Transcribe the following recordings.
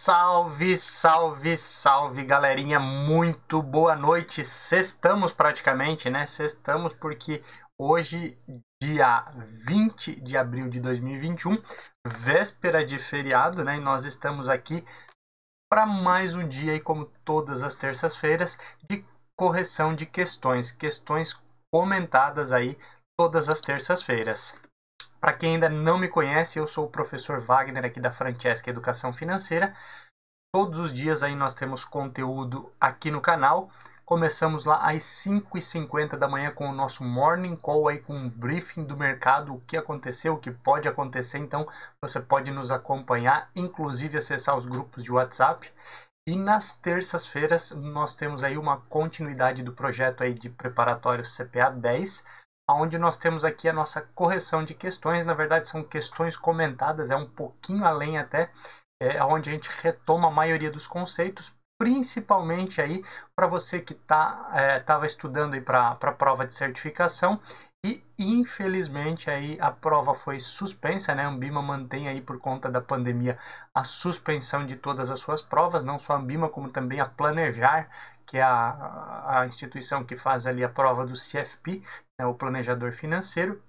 Salve, salve, salve, galerinha, muito boa noite. Sextamos praticamente, né? Sextamos porque hoje, dia 20 de abril de 2021, véspera de feriado, né? E nós estamos aqui para mais um dia, e como todas as terças-feiras, de correção de questões comentadas aí todas as terças-feiras. Para quem ainda não me conhece, eu sou o professor Wagner aqui da Francesca Educação Financeira. Todos os dias aí nós temos conteúdo aqui no canal. Começamos lá às 5h50 da manhã com o nosso Morning Call aí, com um briefing do mercado, o que aconteceu, o que pode acontecer. Então você pode nos acompanhar, inclusive acessar os grupos de WhatsApp. E nas terças-feiras nós temos aí uma continuidade do projeto aí de preparatório CPA 10, onde nós temos aqui a nossa correção de questões. Na verdade são questões comentadas, é um pouquinho além até, onde a gente retoma a maioria dos conceitos, principalmente aí para você que estava estudando aí para a prova de certificação e infelizmente aí a prova foi suspensa, né? A Anbima mantém aí por conta da pandemia a suspensão de todas as suas provas, não só a Anbima como também a Planejar, que é a instituição que faz ali a prova do CFP, né? O planejador financeiro.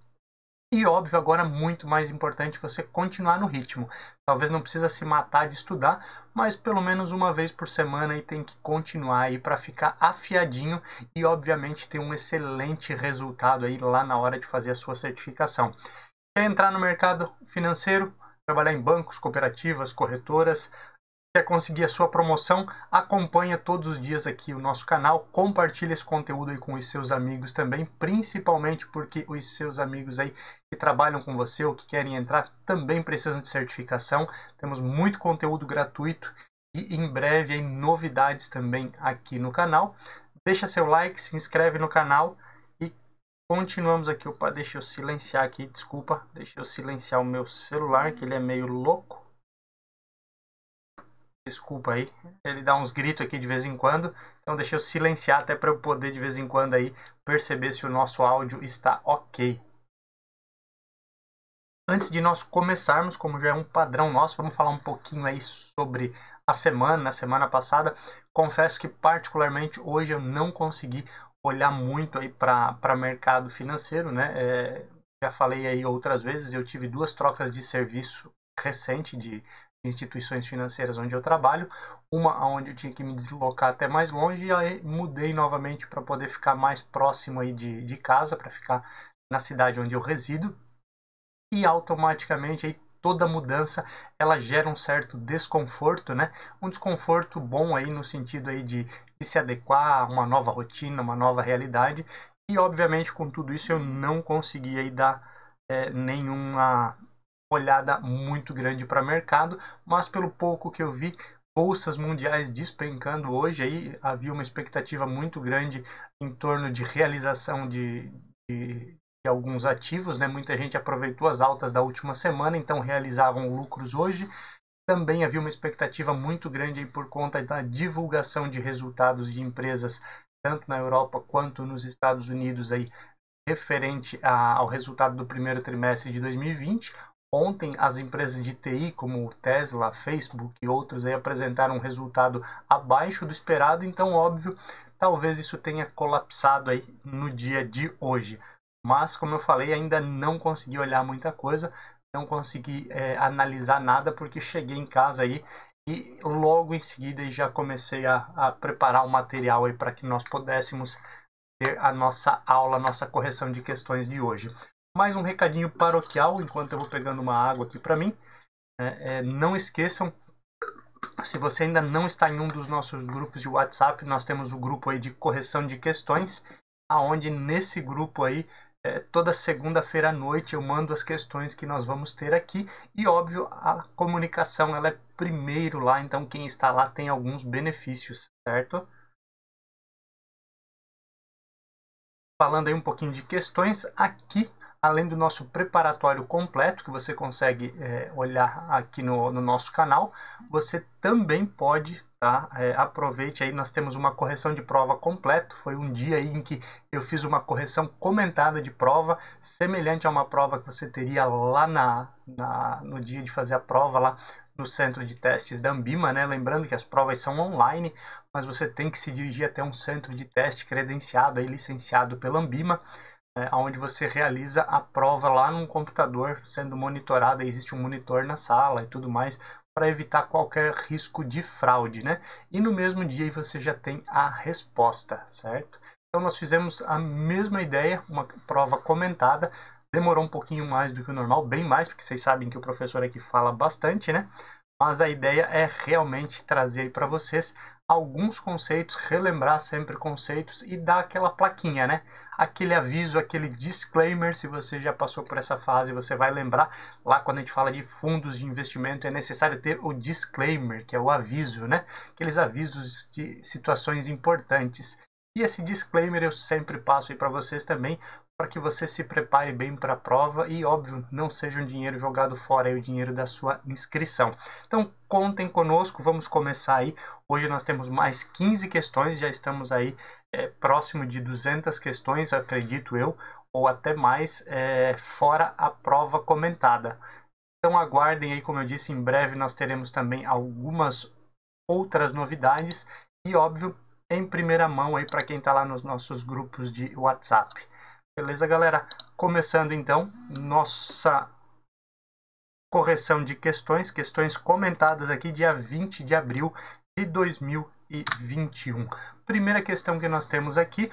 E óbvio, agora muito mais importante você continuar no ritmo. Talvez não precisa se matar de estudar, mas pelo menos uma vez por semana aí tem que continuar aí para ficar afiadinho e obviamente ter um excelente resultado aí lá na hora de fazer a sua certificação. Quer entrar no mercado financeiro, trabalhar em bancos, cooperativas, corretoras, quer conseguir a sua promoção, acompanha todos os dias aqui o nosso canal, compartilha esse conteúdo aí com os seus amigos também, principalmente porque os seus amigos aí que trabalham com você ou que querem entrar também precisam de certificação. Temos muito conteúdo gratuito e em breve aí novidades também aqui no canal. Deixa seu like, se inscreve no canal e continuamos aqui. Opa, deixa eu silenciar aqui, desculpa, deixa eu silenciar o meu celular que ele é meio louco. Desculpa aí, ele dá uns gritos aqui de vez em quando, então deixa eu silenciar até para eu poder de vez em quando aí perceber se o nosso áudio está ok. Antes de nós começarmos, como já é um padrão nosso, vamos falar um pouquinho aí sobre a semana. Na semana passada, confesso que particularmente hoje eu não consegui olhar muito aí para mercado financeiro, né? Já falei aí outras vezes, eu tive duas trocas de serviço recente de instituições financeiras onde eu trabalho, uma onde eu tinha que me deslocar até mais longe e aí mudei novamente para poder ficar mais próximo aí de casa, para ficar na cidade onde eu resido, e automaticamente aí toda mudança ela gera um certo desconforto, né? Um desconforto bom aí no sentido aí de se adequar a uma nova rotina, uma nova realidade, e obviamente com tudo isso eu não consegui aí dar nenhuma olhada muito grande para o mercado, mas pelo pouco que eu vi, bolsas mundiais despencando hoje, aí havia uma expectativa muito grande em torno de realização de alguns ativos, né? Muita gente aproveitou as altas da última semana, então realizavam lucros hoje. Também havia uma expectativa muito grande aí por conta da divulgação de resultados de empresas, tanto na Europa quanto nos Estados Unidos, aí, referente ao resultado do primeiro trimestre de 2020. Ontem, as empresas de TI, como Tesla, Facebook e outros, aí, apresentaram um resultado abaixo do esperado, então, óbvio, talvez isso tenha colapsado aí no dia de hoje. Mas, como eu falei, ainda não consegui olhar muita coisa, não consegui analisar nada, porque cheguei em casa aí e logo em seguida já comecei a preparar o material aí para que nós pudéssemos ter a nossa aula, a nossa correção de questões de hoje. Mais um recadinho paroquial, enquanto eu vou pegando uma água aqui para mim. Não esqueçam, se você ainda não está em um dos nossos grupos de WhatsApp, nós temos o grupo aí de correção de questões, aonde nesse grupo aí, toda segunda-feira à noite eu mando as questões que nós vamos ter aqui e, óbvio, a comunicação ela é primeiro lá, então quem está lá tem alguns benefícios, certo? Falando aí um pouquinho de questões, aqui além do nosso preparatório completo, que você consegue olhar aqui no nosso canal, você também pode, tá? Aproveite aí, nós temos uma correção de prova completa. Foi um dia aí em que eu fiz uma correção comentada de prova, semelhante a uma prova que você teria lá no dia de fazer a prova, lá no centro de testes da Ambima, né? Lembrando que as provas são online, mas você tem que se dirigir até um centro de teste credenciado, aí, licenciado pela Ambima, onde você realiza a prova lá num computador, sendo monitorado. Existe um monitor na sala e tudo mais, para evitar qualquer risco de fraude, né? E no mesmo dia você já tem a resposta, certo? Então nós fizemos a mesma ideia, uma prova comentada. Demorou um pouquinho mais do que o normal, bem mais, porque vocês sabem que o professor aqui fala bastante, né? Mas a ideia é realmente trazer aí para vocês alguns conceitos, relembrar sempre conceitos e dar aquela plaquinha, né? Aquele aviso, aquele disclaimer. Se você já passou por essa fase, você vai lembrar. Lá quando a gente fala de fundos de investimento, é necessário ter o disclaimer, que é o aviso, né? Aqueles avisos de situações importantes. E esse disclaimer eu sempre passo aí para vocês também, para que você se prepare bem para a prova e, óbvio, não seja um dinheiro jogado fora, aí, o dinheiro da sua inscrição. Então, contem conosco, vamos começar aí. Hoje nós temos mais 15 questões, já estamos aí próximo de 200 questões, acredito eu, ou até mais, fora a prova comentada. Então, aguardem aí, como eu disse, em breve nós teremos também algumas outras novidades e, óbvio, em primeira mão aí para quem está lá nos nossos grupos de WhatsApp. Beleza, galera? Começando então nossa correção de questões comentadas aqui dia 20 de abril de 2021. Primeira questão que nós temos aqui,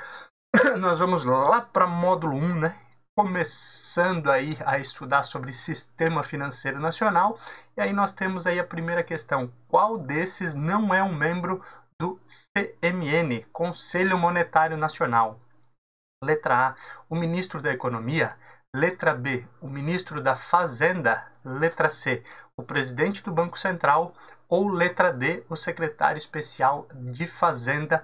nós vamos lá para módulo 1, né? Começando aí a estudar sobre Sistema Financeiro Nacional. E aí nós temos aí a primeira questão: qual desses não é um membro do CMN, Conselho Monetário Nacional? Letra A, o ministro da Economia. Letra B, o ministro da Fazenda. Letra C, o presidente do Banco Central. Ou letra D, o secretário especial de Fazenda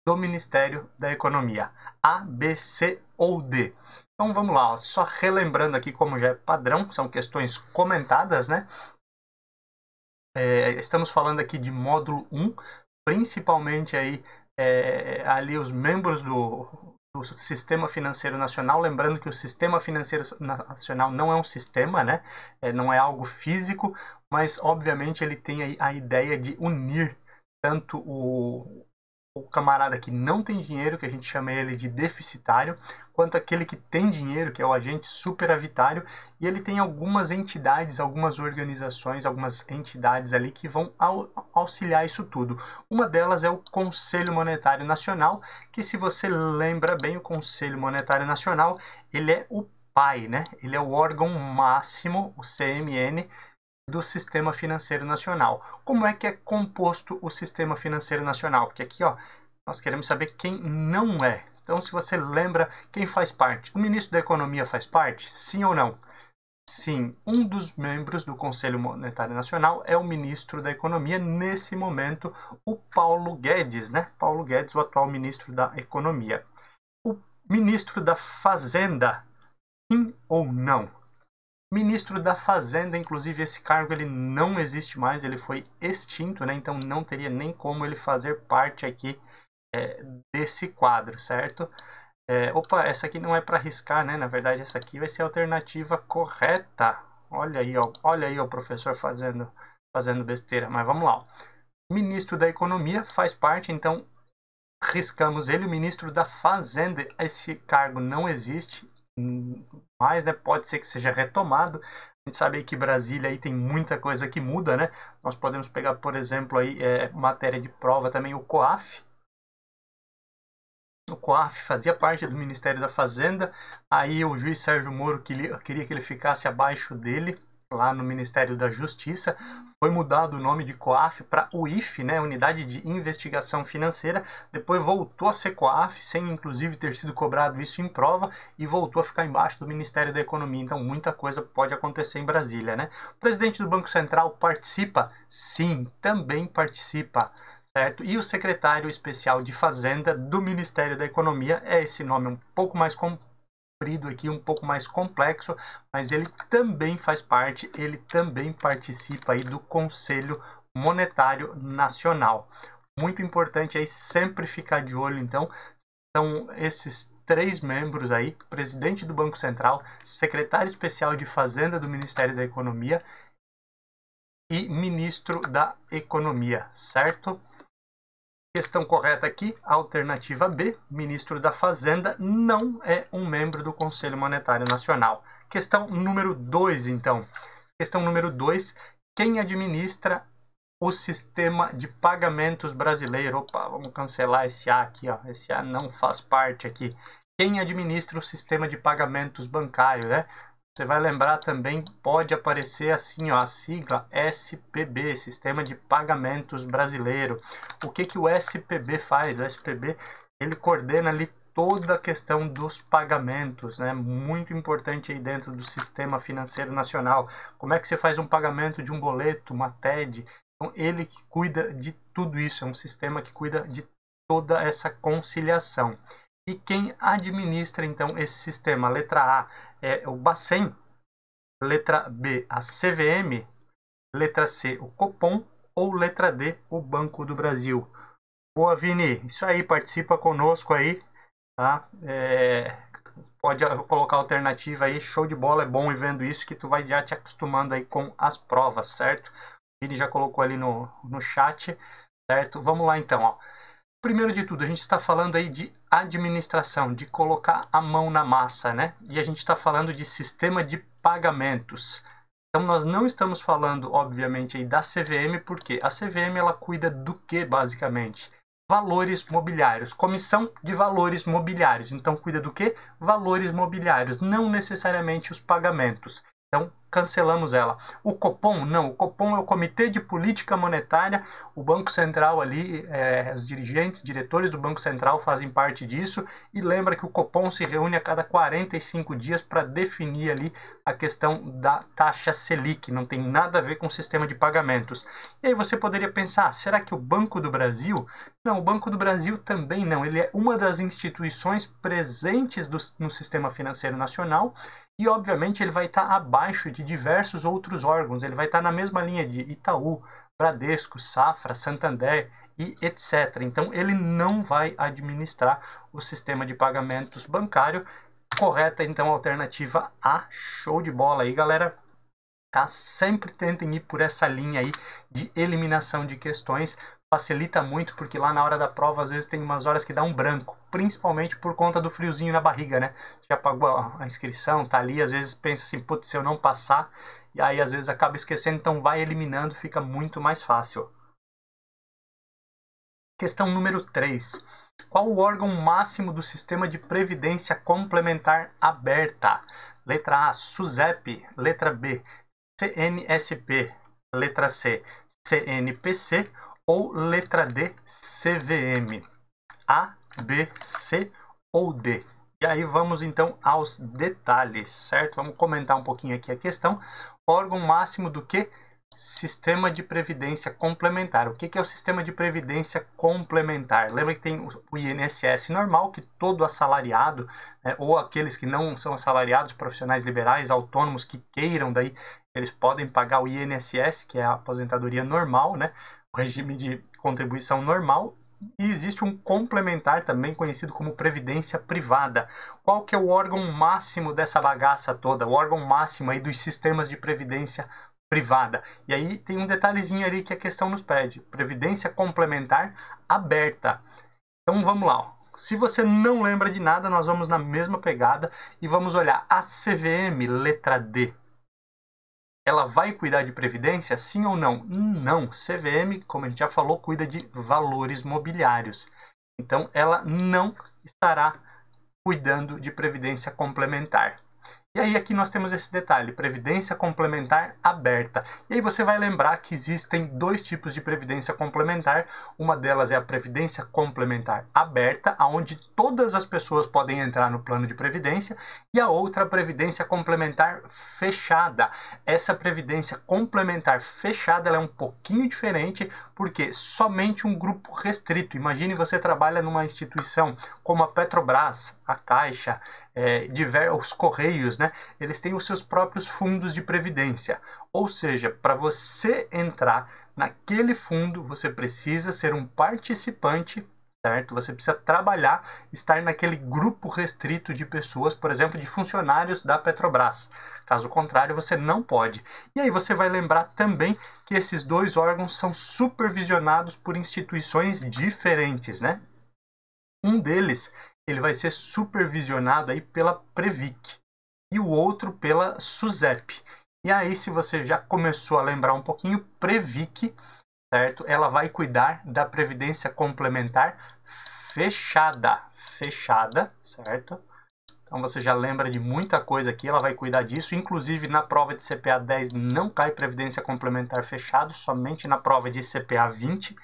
do Ministério da Economia. A, B, C ou D. Então vamos lá, ó. Só relembrando aqui como já é padrão, são questões comentadas, né? Estamos falando aqui de módulo 1, principalmente aí ali os membros do Sistema Financeiro Nacional. Lembrando que o Sistema Financeiro Nacional não é um sistema, né? Não é algo físico, mas obviamente ele tem aí a ideia de unir tanto o camarada que não tem dinheiro, que a gente chama ele de deficitário, quanto aquele que tem dinheiro, que é o agente superavitário, e ele tem algumas entidades, algumas organizações, algumas entidades ali que vão auxiliar isso tudo. Uma delas é o Conselho Monetário Nacional, que, se você lembra bem, o Conselho Monetário Nacional, ele é o pai, né? Ele é o órgão máximo, o CMN, do Sistema Financeiro Nacional. Como é que é composto o Sistema Financeiro Nacional? Porque aqui, ó, nós queremos saber quem não é. Então, se você lembra, quem faz parte? O ministro da Economia faz parte? Sim ou não? Sim, um dos membros do Conselho Monetário Nacional é o ministro da Economia, nesse momento, o Paulo Guedes, né? Paulo Guedes, o atual ministro da Economia. O ministro da Fazenda, sim ou não? Ministro da Fazenda, inclusive esse cargo ele não existe mais, ele foi extinto, né? Então não teria nem como ele fazer parte aqui desse quadro, certo? Opa, essa aqui não é para riscar, né? Na verdade, essa aqui vai ser a alternativa correta. Olha aí, ó, o professor fazendo besteira, mas vamos lá. Ó. Ministro da Economia faz parte, então riscamos ele. O ministro da Fazenda, esse cargo não existe. Mas, né, pode ser que seja retomado. A gente sabe aí que Brasília aí tem muita coisa que muda, né? Nós podemos pegar, por exemplo, aí, matéria de prova também, o COAF. O COAF fazia parte do Ministério da Fazenda. Aí o juiz Sérgio Moro queria que ele ficasse abaixo dele, lá no Ministério da Justiça. Foi mudado o nome de COAF para UIF, né, Unidade de Investigação Financeira. Depois voltou a ser COAF, sem inclusive ter sido cobrado isso em prova, e voltou a ficar embaixo do Ministério da Economia. Então muita coisa pode acontecer em Brasília, né? O presidente do Banco Central participa? Sim, também participa. Certo? E o secretário especial de Fazenda do Ministério da Economia, esse nome um pouco mais comprido aqui, um pouco mais complexo, mas ele também faz parte, ele também participa aí do Conselho Monetário Nacional. Muito importante aí sempre ficar de olho, então, são esses 3 membros aí, presidente do Banco Central, secretário especial de Fazenda do Ministério da Economia e ministro da Economia, certo? Questão correta aqui, alternativa B, ministro da Fazenda não é um membro do Conselho Monetário Nacional. Questão número 2, então. Questão número 2, quem administra o sistema de pagamentos brasileiro? Opa, vamos cancelar esse A aqui, ó. Esse A não faz parte aqui. Quem administra o sistema de pagamentos bancário, né? Você vai lembrar também, pode aparecer assim, ó, a sigla SPB, Sistema de Pagamentos Brasileiro. O que o SPB faz? O SPB, ele coordena ali toda a questão dos pagamentos, né? Muito importante aí dentro do Sistema Financeiro Nacional. Como é que você faz um pagamento de um boleto, uma TED? Então, ele que cuida de tudo isso, é um sistema que cuida de toda essa conciliação. E quem administra, então, esse sistema? Letra A é o Bacen, letra B, a CVM, letra C, o Copom ou letra D, o Banco do Brasil. Boa, Vini, isso aí, participa conosco aí, tá? Pode colocar alternativa aí, show de bola, é bom ir vendo isso que tu vai já te acostumando aí com as provas, certo? O Vini já colocou ali no chat, certo? Vamos lá então, ó. Primeiro de tudo, a gente está falando aí de administração, de colocar a mão na massa, né? E a gente está falando de sistema de pagamentos. Então, nós não estamos falando, obviamente, aí da CVM, porque a CVM ela cuida do que, basicamente? Valores mobiliários, comissão de valores mobiliários. Então, cuida do que? Valores mobiliários, não necessariamente os pagamentos. Então, cancelamos ela. O Copom, não. O Copom é o Comitê de Política Monetária. O Banco Central ali, os dirigentes, diretores do Banco Central fazem parte disso. E lembra que o Copom se reúne a cada 45 dias para definir ali a questão da taxa Selic. Não tem nada a ver com o sistema de pagamentos. E aí você poderia pensar, será que o Banco do Brasil? Não, o Banco do Brasil também não. Ele é uma das instituições presentes no sistema financeiro nacional. E, obviamente, ele vai estar abaixo de diversos outros órgãos. Ele vai estar na mesma linha de Itaú, Bradesco, Safra, Santander e etc. Então, ele não vai administrar o sistema de pagamentos bancário. Correta, então, a alternativa A. Show de bola aí, galera. Tá? Sempre tentem ir por essa linha aí de eliminação de questões. Facilita muito, porque lá na hora da prova, às vezes tem umas horas que dá um branco, principalmente por conta do friozinho na barriga, né? Já pagou a inscrição, tá ali, às vezes pensa assim, putz, se eu não passar, e aí às vezes acaba esquecendo, então vai eliminando, fica muito mais fácil. Questão número 3. Qual o órgão máximo do Sistema de Previdência Complementar Aberta? Letra A, SUSEP, letra B, CNSP, letra C, CNPC, ou letra D, CVM? A, B, C ou D? E aí vamos então aos detalhes, certo? Vamos comentar um pouquinho aqui a questão. Órgão máximo do que? Sistema de Previdência Complementar. O que é o Sistema de Previdência Complementar? Lembra que tem o INSS normal, que todo assalariado, né, ou aqueles que não são assalariados, profissionais liberais, autônomos que queiram, daí eles podem pagar o INSS, que é a aposentadoria normal, né? O regime de contribuição normal, e existe um complementar também conhecido como previdência privada. Qual que é o órgão máximo dessa bagaça toda? O órgão máximo aí dos sistemas de previdência privada. E aí tem um detalhezinho ali que a questão nos pede. Previdência complementar aberta. Então vamos lá. Ó. Se você não lembra de nada, nós vamos na mesma pegada e vamos olhar a CVM, letra D. Ela vai cuidar de previdência, sim ou não? Não. CVM, como a gente já falou, cuida de valores mobiliários. Então, ela não estará cuidando de previdência complementar. E aí aqui nós temos esse detalhe, previdência complementar aberta. E aí você vai lembrar que existem dois tipos de previdência complementar. Uma delas é a previdência complementar aberta, onde todas as pessoas podem entrar no plano de previdência, e a outra, a previdência complementar fechada. Essa previdência complementar fechada ela é um pouquinho diferente, porque somente um grupo restrito. Imagine você trabalha numa instituição como a Petrobras, a Caixa, os Correios, né? Eles têm os seus próprios fundos de previdência. Ou seja, para você entrar naquele fundo, você precisa ser um participante, certo? Você precisa trabalhar, estar naquele grupo restrito de pessoas, por exemplo, de funcionários da Petrobras. Caso contrário, você não pode. E aí você vai lembrar também que esses dois órgãos são supervisionados por instituições diferentes, né? Um deles, ele vai ser supervisionado aí pela Previc e o outro pela SUSEP. E aí, se você já começou a lembrar um pouquinho, Previc, certo? Ela vai cuidar da previdência complementar fechada, certo? Então você já lembra de muita coisa aqui, ela vai cuidar disso. Inclusive na prova de CPA 10 não cai previdência complementar fechado, somente na prova de CPA 20,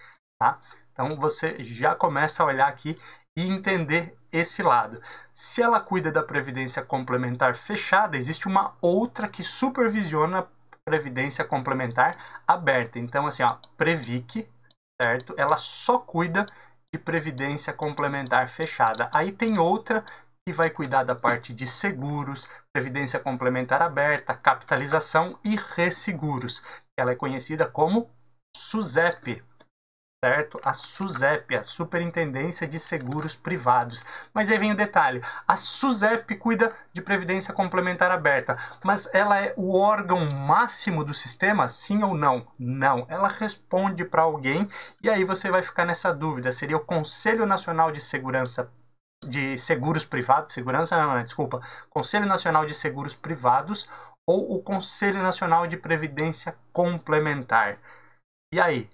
tá? Então você já começa a olhar aqui e entender esse lado. Se ela cuida da previdência complementar fechada, existe uma outra que supervisiona a previdência complementar aberta. Então assim, ó, Previc, certo? Ela só cuida de previdência complementar fechada. Aí tem outra que vai cuidar da parte de seguros, previdência complementar aberta, capitalização e resseguros. Ela é conhecida como SUSEP, certo? A SUSEP, a Superintendência de Seguros Privados. Mas aí vem o detalhe, a SUSEP cuida de previdência complementar aberta, mas ela é o órgão máximo do sistema, sim ou não? Não, ela responde para alguém e aí você vai ficar nessa dúvida, seria o Conselho Nacional de Segurança de Seguros Privados, Conselho Nacional de Seguros Privados ou o Conselho Nacional de Previdência Complementar. E aí?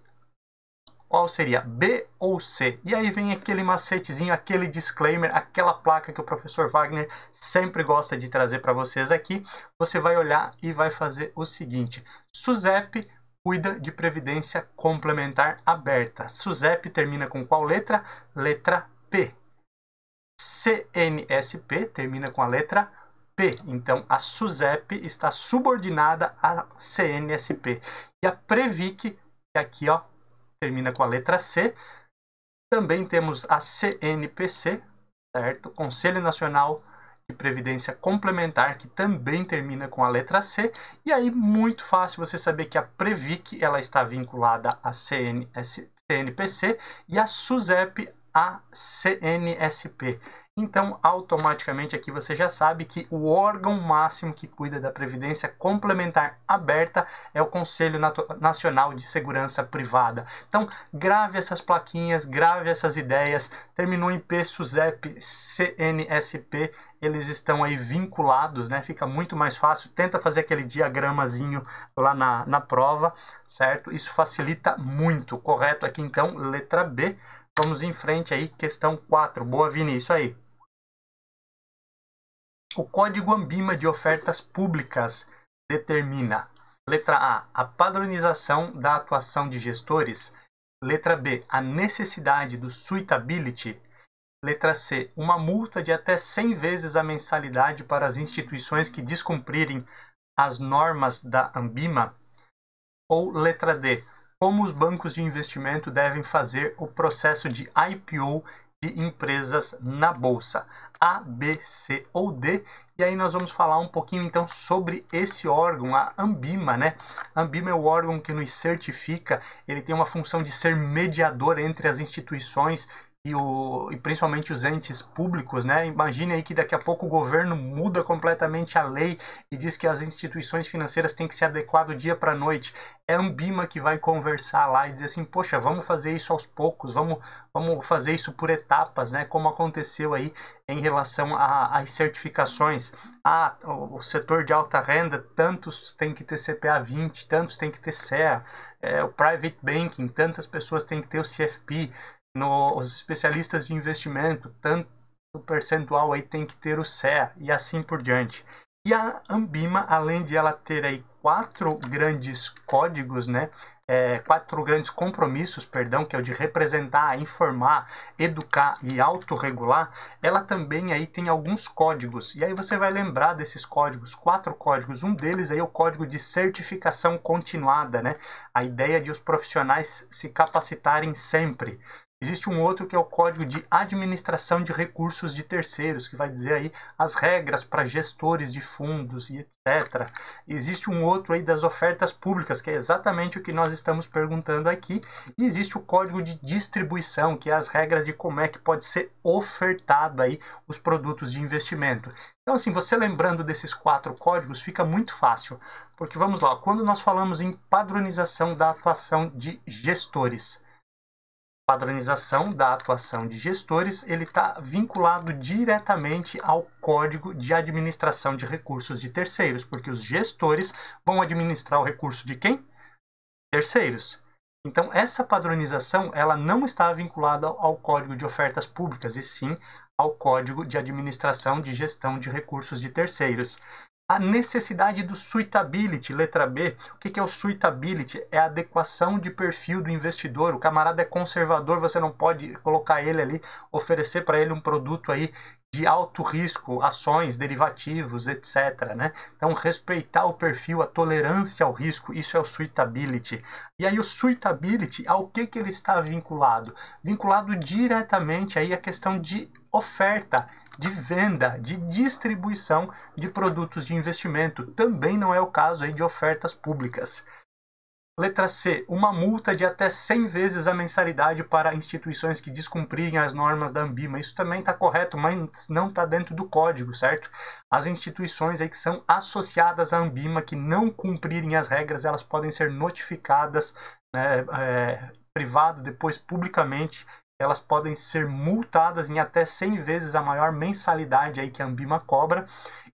Qual seria? B ou C? E aí vem aquele macetezinho, aquele disclaimer, aquela placa que o professor Wagner sempre gosta de trazer para vocês aqui. Você vai olhar e vai fazer o seguinte. SUSEP cuida de previdência complementar aberta. SUSEP termina com qual letra? Letra P. CNSP termina com a letra P. Então, a SUSEP está subordinada à CNSP. E a Previc, que aqui, ó, termina com a letra C. Também temos a CNPC, certo? Conselho Nacional de Previdência Complementar, que também termina com a letra C. E aí, muito fácil você saber que a Previc ela está vinculada à CNPC e a SUSEP à CNSP. Então, automaticamente aqui você já sabe que o órgão máximo que cuida da previdência complementar aberta é o Conselho Nacional de Segurança Privada. Então, grave essas plaquinhas, grave essas ideias. Terminou em P, SUSEP, CNSP, eles estão aí vinculados, né? Fica muito mais fácil. Tenta fazer aquele diagramazinho lá na prova, certo? Isso facilita muito. Correto aqui, então, letra B. Vamos em frente aí, questão 4. Boa, Vini, isso aí. O Código ANBIMA de Ofertas Públicas determina, letra A, padronização da atuação de gestores. Letra B, a necessidade do suitability. Letra C, uma multa de até 100 vezes a mensalidade para as instituições que descumprirem as normas da ANBIMA. Ou letra D, como os bancos de investimento devem fazer o processo de IPO de empresas na Bolsa. A, B, C ou D. E aí nós vamos falar um pouquinho então sobre esse órgão, a ANBIMA, né? A ANBIMA é o órgão que nos certifica, ele tem uma função de ser mediador entre as instituições e principalmente os entes públicos, né? Imagine aí que daqui a pouco o governo muda completamente a lei e diz que as instituições financeiras têm que se adequar do dia para a noite. É a ANBIMA que vai conversar lá e dizer assim, poxa, vamos fazer isso aos poucos, vamos fazer isso por etapas, né? Como aconteceu aí em relação às certificações. O setor de alta renda, tantos tem que ter CPA 20, tantos tem que ter CEA, o private banking, tantas pessoas têm que ter o CFP, os especialistas de investimento, tanto percentual aí tem que ter o CEA e assim por diante. E a ANBIMA, além de ela ter aí 4 grandes códigos, né? 4 grandes compromissos, perdão, que é o de representar, informar, educar e autorregular, ela também aí tem alguns códigos. E aí você vai lembrar desses códigos, 4 códigos. Um deles aí é o código de certificação continuada, né? A ideia de os profissionais se capacitarem sempre. Existe um outro que é o Código de Administração de Recursos de Terceiros, que vai dizer aí as regras para gestores de fundos e etc. Existe um outro aí das ofertas públicas, que é exatamente o que nós estamos perguntando aqui. E existe o Código de Distribuição, que é as regras de como é que pode ser ofertado aí os produtos de investimento. Então, assim, você lembrando desses 4 códigos fica muito fácil, porque vamos lá, quando nós falamos em padronização da atuação de gestores, padronização da atuação de gestores, ele está vinculado diretamente ao Código de Administração de Recursos de Terceiros, porque os gestores vão administrar o recurso de quem? Terceiros. Então, essa padronização ela não está vinculada ao Código de Ofertas Públicas, e sim ao Código de Administração de Gestão de Recursos de Terceiros. A necessidade do suitability, letra B. O que é o suitability? É a adequação de perfil do investidor. O camarada é conservador, você não pode colocar ele ali, oferecer para ele um produto aí de alto risco, ações, derivativos, etc. Né? Então, respeitar o perfil, a tolerância ao risco, isso é o suitability. E aí o suitability, ao que ele está vinculado? Vinculado diretamente aí à questão de oferta, de venda, de distribuição de produtos de investimento. Também não é o caso aí de ofertas públicas. Letra C, uma multa de até 100 vezes a mensalidade para instituições que descumprirem as normas da Anbima. Isso também está correto, mas não está dentro do código, certo? As instituições aí que são associadas à Anbima, que não cumprirem as regras, elas podem ser notificadas, né, privado, depois publicamente. Elas podem ser multadas em até 100 vezes a maior mensalidade aí que a Anbima cobra,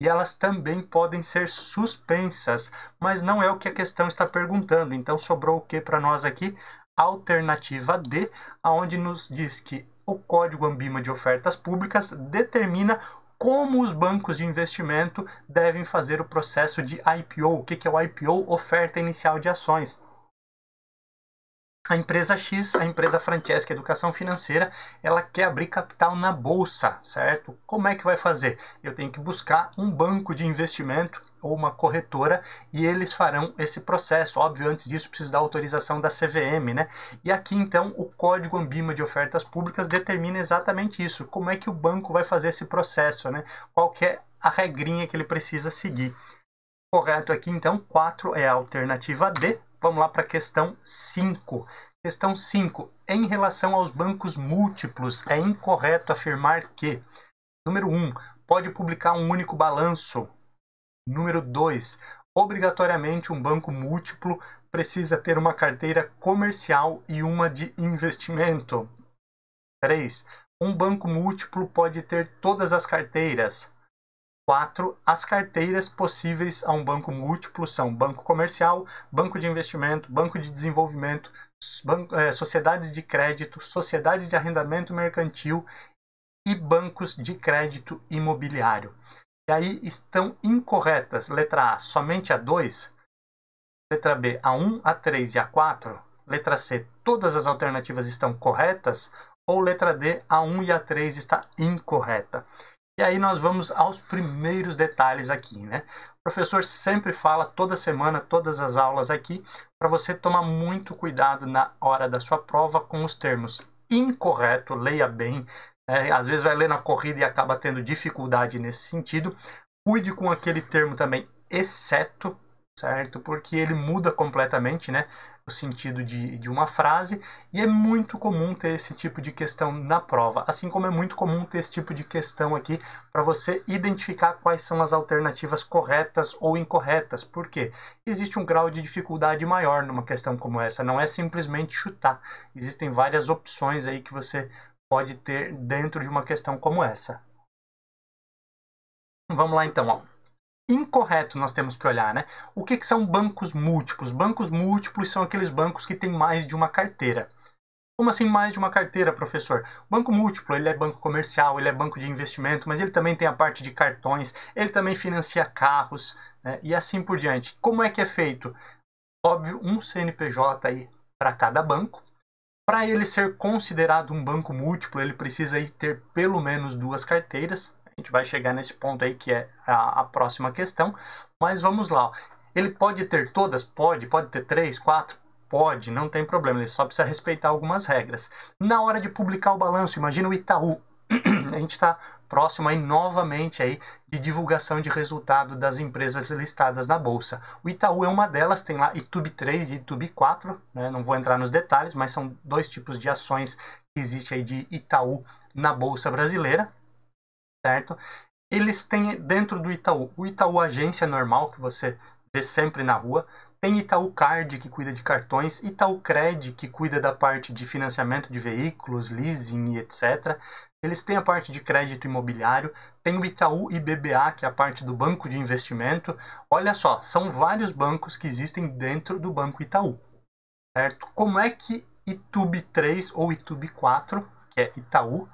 e elas também podem ser suspensas, mas não é o que a questão está perguntando. Então sobrou o que para nós aqui? Alternativa D, aonde nos diz que o Código Anbima de Ofertas Públicas determina como os bancos de investimento devem fazer o processo de IPO. O que é o IPO? Oferta Inicial de Ações. A empresa X, a empresa Francesca Educação Financeira, ela quer abrir capital na bolsa, certo? Como é que vai fazer? Eu tenho que buscar um banco de investimento ou uma corretora e eles farão esse processo. Óbvio, antes disso precisa da autorização da CVM, né? E aqui então o Código Anbima de Ofertas Públicas determina exatamente isso. Como é que o banco vai fazer esse processo, né? Qual que é a regrinha que ele precisa seguir? Correto aqui então, 4 é a alternativa D. Vamos lá para a questão 5. Questão 5. Em relação aos bancos múltiplos, é incorreto afirmar que: número 1, pode publicar um único balanço. Número 2, obrigatoriamente um banco múltiplo precisa ter uma carteira comercial e uma de investimento. 3, um banco múltiplo pode ter todas as carteiras. 4. As carteiras possíveis a um banco múltiplo são banco comercial, banco de investimento, banco de desenvolvimento, sociedades de crédito, sociedades de arrendamento mercantil e bancos de crédito imobiliário. E aí estão incorretas. Letra A, somente a 2. Letra B, a 1, a 3 e a 4. Letra C, todas as alternativas estão corretas. Ou letra D, a 1 e a 3 está incorreta. E aí nós vamos aos primeiros detalhes aqui, né? O professor sempre fala toda semana, todas as aulas aqui, para você tomar muito cuidado na hora da sua prova com os termos incorreto, leia bem, né? Às vezes vai ler na corrida e acaba tendo dificuldade nesse sentido. Cuide com aquele termo também, exceto, certo? Porque ele muda completamente, né, o sentido de uma frase, e é muito comum ter esse tipo de questão na prova, assim como é muito comum ter esse tipo de questão aqui para você identificar quais são as alternativas corretas ou incorretas. Por quê? Existe um grau de dificuldade maior numa questão como essa, não é simplesmente chutar. Existem várias opções aí que você pode ter dentro de uma questão como essa. Vamos lá então, ó. Incorreto nós temos que olhar, né? O que são bancos múltiplos? Bancos múltiplos são aqueles bancos que têm mais de uma carteira. Como assim mais de uma carteira, professor? Banco múltiplo, ele é banco comercial, ele é banco de investimento, mas ele também tem a parte de cartões, ele também financia carros, né? E assim por diante. Como é que é feito? Óbvio, um CNPJ aí para cada banco. Para ele ser considerado um banco múltiplo, ele precisa aí ter pelo menos 2 carteiras. A gente vai chegar nesse ponto aí que é a próxima questão, mas vamos lá. Ele pode ter todas? Pode ter 3, 4? Pode, não tem problema, ele só precisa respeitar algumas regras. Na hora de publicar o balanço, imagina o Itaú. A gente está próximo aí novamente aí de divulgação de resultado das empresas listadas na Bolsa. O Itaú é uma delas, tem lá Itub 3 e Itub 4, né? Não vou entrar nos detalhes, mas são dois tipos de ações que existe aí de Itaú na Bolsa Brasileira, certo? Eles têm dentro do Itaú, o Itaú Agência normal, que você vê sempre na rua, tem Itaú Card, que cuida de cartões, Itaú Cred, que cuida da parte de financiamento de veículos, leasing e etc. Eles têm a parte de crédito imobiliário, tem o Itaú IBBA, que é a parte do banco de investimento. Olha só, são vários bancos que existem dentro do Banco Itaú, certo? Como é que Itub 3 ou Itub 4, que é Itaú,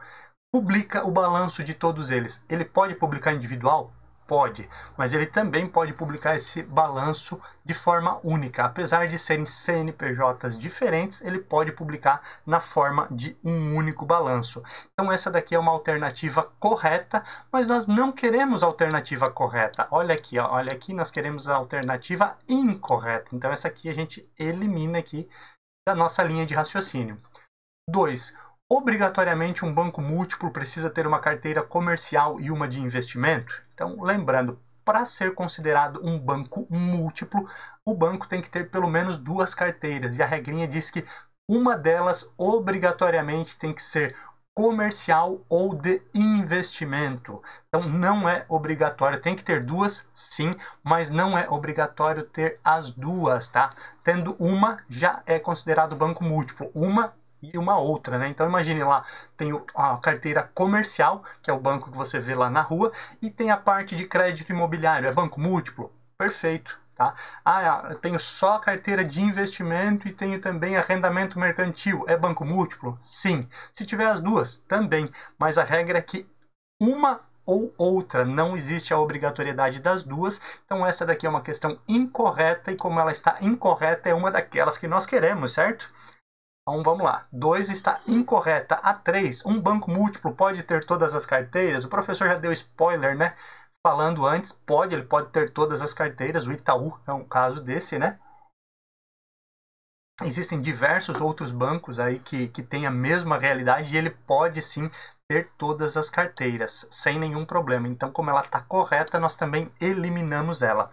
publica o balanço de todos eles? Ele pode publicar individual? Pode, mas ele também pode publicar esse balanço de forma única. Apesar de serem CNPJs diferentes, ele pode publicar na forma de um único balanço. Então essa daqui é uma alternativa correta, mas nós não queremos a alternativa correta. Olha aqui, ó, olha aqui, nós queremos a alternativa incorreta. Então essa aqui a gente elimina aqui da nossa linha de raciocínio. 2. Obrigatoriamente um banco múltiplo precisa ter uma carteira comercial e uma de investimento? Então, lembrando, para ser considerado um banco múltiplo, o banco tem que ter pelo menos duas carteiras. E a regrinha diz que uma delas obrigatoriamente tem que ser comercial ou de investimento. Então, não é obrigatório. Tem que ter duas, sim, mas não é obrigatório ter as duas, tá? Tendo uma, já é considerado banco múltiplo. Uma e uma outra, né? Então imagine lá, tem a carteira comercial, que é o banco que você vê lá na rua, e tem a parte de crédito imobiliário, é banco múltiplo? Perfeito, tá? Eu tenho só a carteira de investimento e tenho também arrendamento mercantil, é banco múltiplo? Sim. Se tiver as duas, também, mas a regra é que uma ou outra, não existe a obrigatoriedade das duas, então essa daqui é uma questão incorreta, e como ela está incorreta, é uma daquelas que nós queremos, certo? Então vamos lá, 2 está incorreta. A 3, um banco múltiplo pode ter todas as carteiras? O professor já deu spoiler, né? Falando antes, ele pode ter todas as carteiras. O Itaú é um caso desse, né? Existem diversos outros bancos aí que têm a mesma realidade e ele pode sim ter todas as carteiras, sem nenhum problema. Então, como ela está correta, nós também eliminamos ela.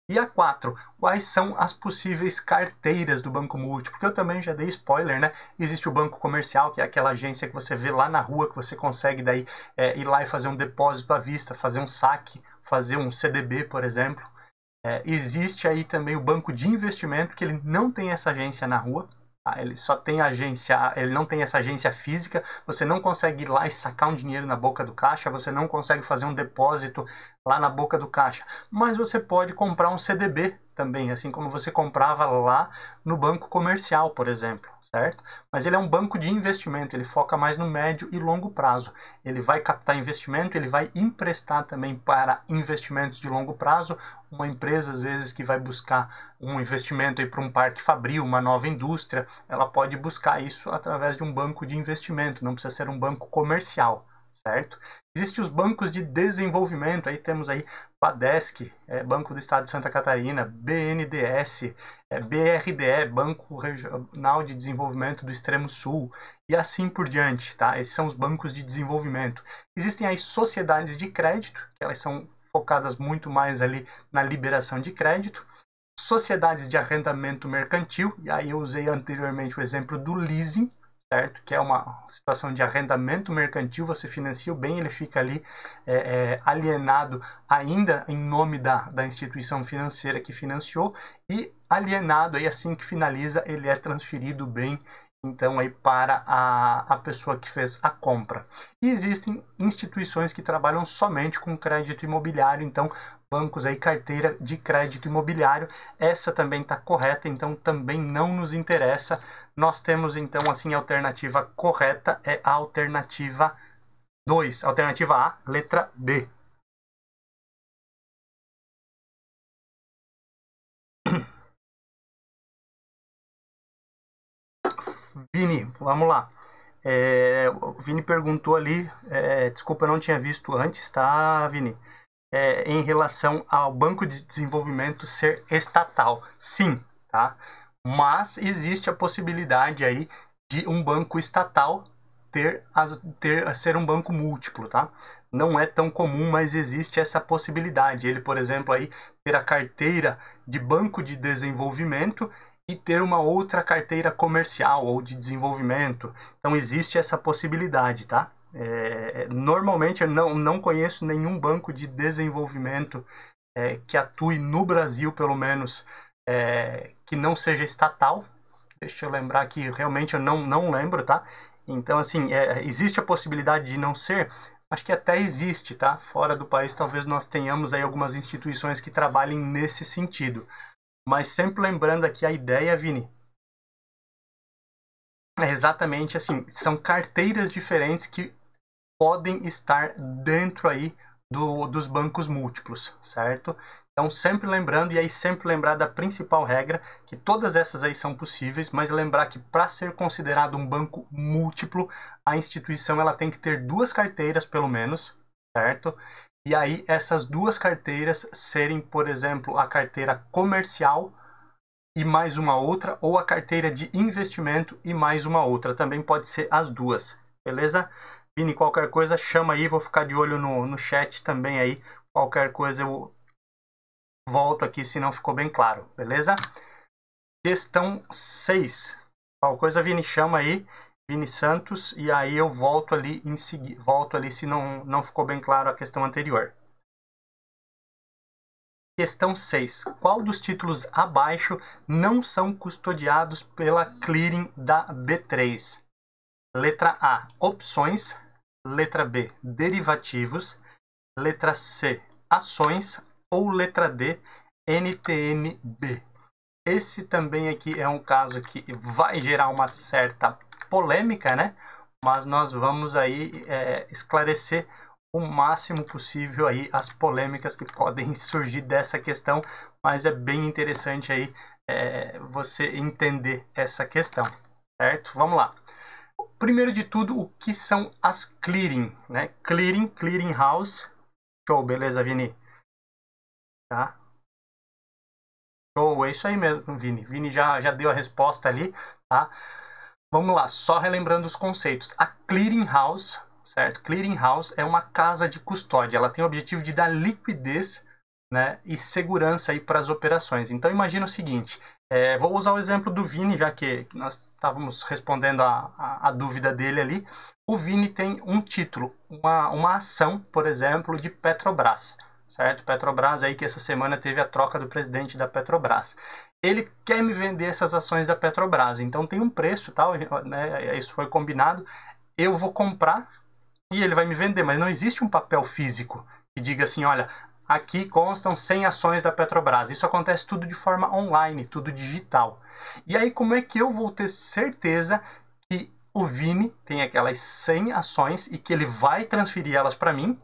E a 4, quais são as possíveis carteiras do banco múltiplo? Porque eu também já dei spoiler, né? Existe o banco comercial, que é aquela agência que você vê lá na rua, que você consegue daí ir lá e fazer um depósito à vista, fazer um saque, fazer um CDB, por exemplo. Existe aí também o banco de investimento, que ele não tem essa agência na rua. Ele só tem agência, ele não tem essa agência física, você não consegue ir lá e sacar um dinheiro na boca do caixa, você não consegue fazer um depósito lá na boca do caixa, mas você pode comprar um CDB também, assim como você comprava lá no banco comercial, por exemplo, certo? Mas ele é um banco de investimento, ele foca mais no médio e longo prazo. Ele vai captar investimento, ele vai emprestar também para investimentos de longo prazo. Uma empresa, às vezes, que vai buscar um investimento para um parque fabril, uma nova indústria, ela pode buscar isso através de um banco de investimento, não precisa ser um banco comercial, certo? Existem os bancos de desenvolvimento, aí temos aí Badesc, Banco do Estado de Santa Catarina, BNDES, BRDE, Banco Regional de Desenvolvimento do Extremo Sul, e assim por diante, tá? Esses são os bancos de desenvolvimento. Existem aí sociedades de crédito, que elas são focadas muito mais ali na liberação de crédito, sociedades de arrendamento mercantil, e aí eu usei anteriormente o exemplo do leasing, certo? Que é uma situação de arrendamento mercantil, você financia o bem, ele fica ali alienado ainda em nome da instituição financeira que financiou, e alienado aí assim que finaliza, ele é transferido o bem então aí para a pessoa que fez a compra. E existem instituições que trabalham somente com crédito imobiliário, então bancos aí, carteira de crédito imobiliário, essa também está correta, então também não nos interessa. Nós temos então assim a alternativa correta é a alternativa 2, alternativa A, letra B. Vini, vamos lá. O Vini perguntou ali, desculpa, eu não tinha visto antes, tá, Vini? Em relação ao Banco de Desenvolvimento ser estatal. Sim, tá? mas existe a possibilidade aí de um banco estatal ser um banco múltiplo, tá? Não é tão comum, mas existe essa possibilidade. Ele, por exemplo, aí ter a carteira de banco de desenvolvimento e ter uma outra carteira comercial ou de desenvolvimento. Então existe essa possibilidade, tá? Normalmente eu não conheço nenhum banco de desenvolvimento que atue no Brasil, pelo menos, que não seja estatal. Deixa eu lembrar aqui, realmente eu não lembro, tá? Então, assim, existe a possibilidade de não ser? Acho que até existe, tá? Fora do país, talvez nós tenhamos aí algumas instituições que trabalhem nesse sentido. Mas sempre lembrando aqui a ideia, Vini, é exatamente assim, são carteiras diferentes que podem estar dentro aí dos bancos múltiplos, certo? Então, sempre lembrando, e aí sempre lembrar da principal regra, que todas essas aí são possíveis, mas lembrar que para ser considerado um banco múltiplo, a instituição ela tem que ter duas carteiras, pelo menos, certo? E aí, essas duas carteiras serem, por exemplo, a carteira comercial e mais uma outra, ou a carteira de investimento e mais uma outra. Também pode ser as duas, beleza? Vini, qualquer coisa, chama aí, vou ficar de olho no chat também aí. Qualquer coisa eu volto aqui se não ficou bem claro, beleza? Questão 6. Qualquer coisa, Vini, chama aí, Vini Santos, e aí eu volto ali em seguida. Volto ali se não ficou bem claro a questão anterior. Questão 6. Qual dos títulos abaixo não são custodiados pela clearing da B3? Letra A, opções. Letra B, derivativos. Letra C, ações. Ou letra D, NTN-B. Esse também aqui é um caso que vai gerar uma certa polêmica, né? Mas nós vamos aí esclarecer o máximo possível aí as polêmicas que podem surgir dessa questão, mas é bem interessante aí você entender essa questão, certo? Vamos lá. Primeiro de tudo, o que são as clearing, né? Clearing house. Show, beleza, Vini? Tá? Show, é isso aí mesmo, Vini. Vini já deu a resposta ali, tá? Vamos lá, só relembrando os conceitos. A clearing house, certo? Clearing house é uma casa de custódia. Ela tem o objetivo de dar liquidez, né, e segurança aí para as operações. Então imagina o seguinte, vou usar o exemplo do Vini, já que nós estávamos respondendo a dúvida dele ali. O Vini tem um título, uma ação, por exemplo, de Petrobras, certo? Petrobras aí que essa semana teve a troca do presidente da Petrobras. Ele quer me vender essas ações da Petrobras, então tem um preço, tal, né, isso foi combinado, eu vou comprar e ele vai me vender, mas não existe um papel físico que diga assim, olha, aqui constam 100 ações da Petrobras. Isso acontece tudo de forma online, tudo digital. E aí como é que eu vou ter certeza que o Vini tem aquelas 100 ações e que ele vai transferir elas para mim?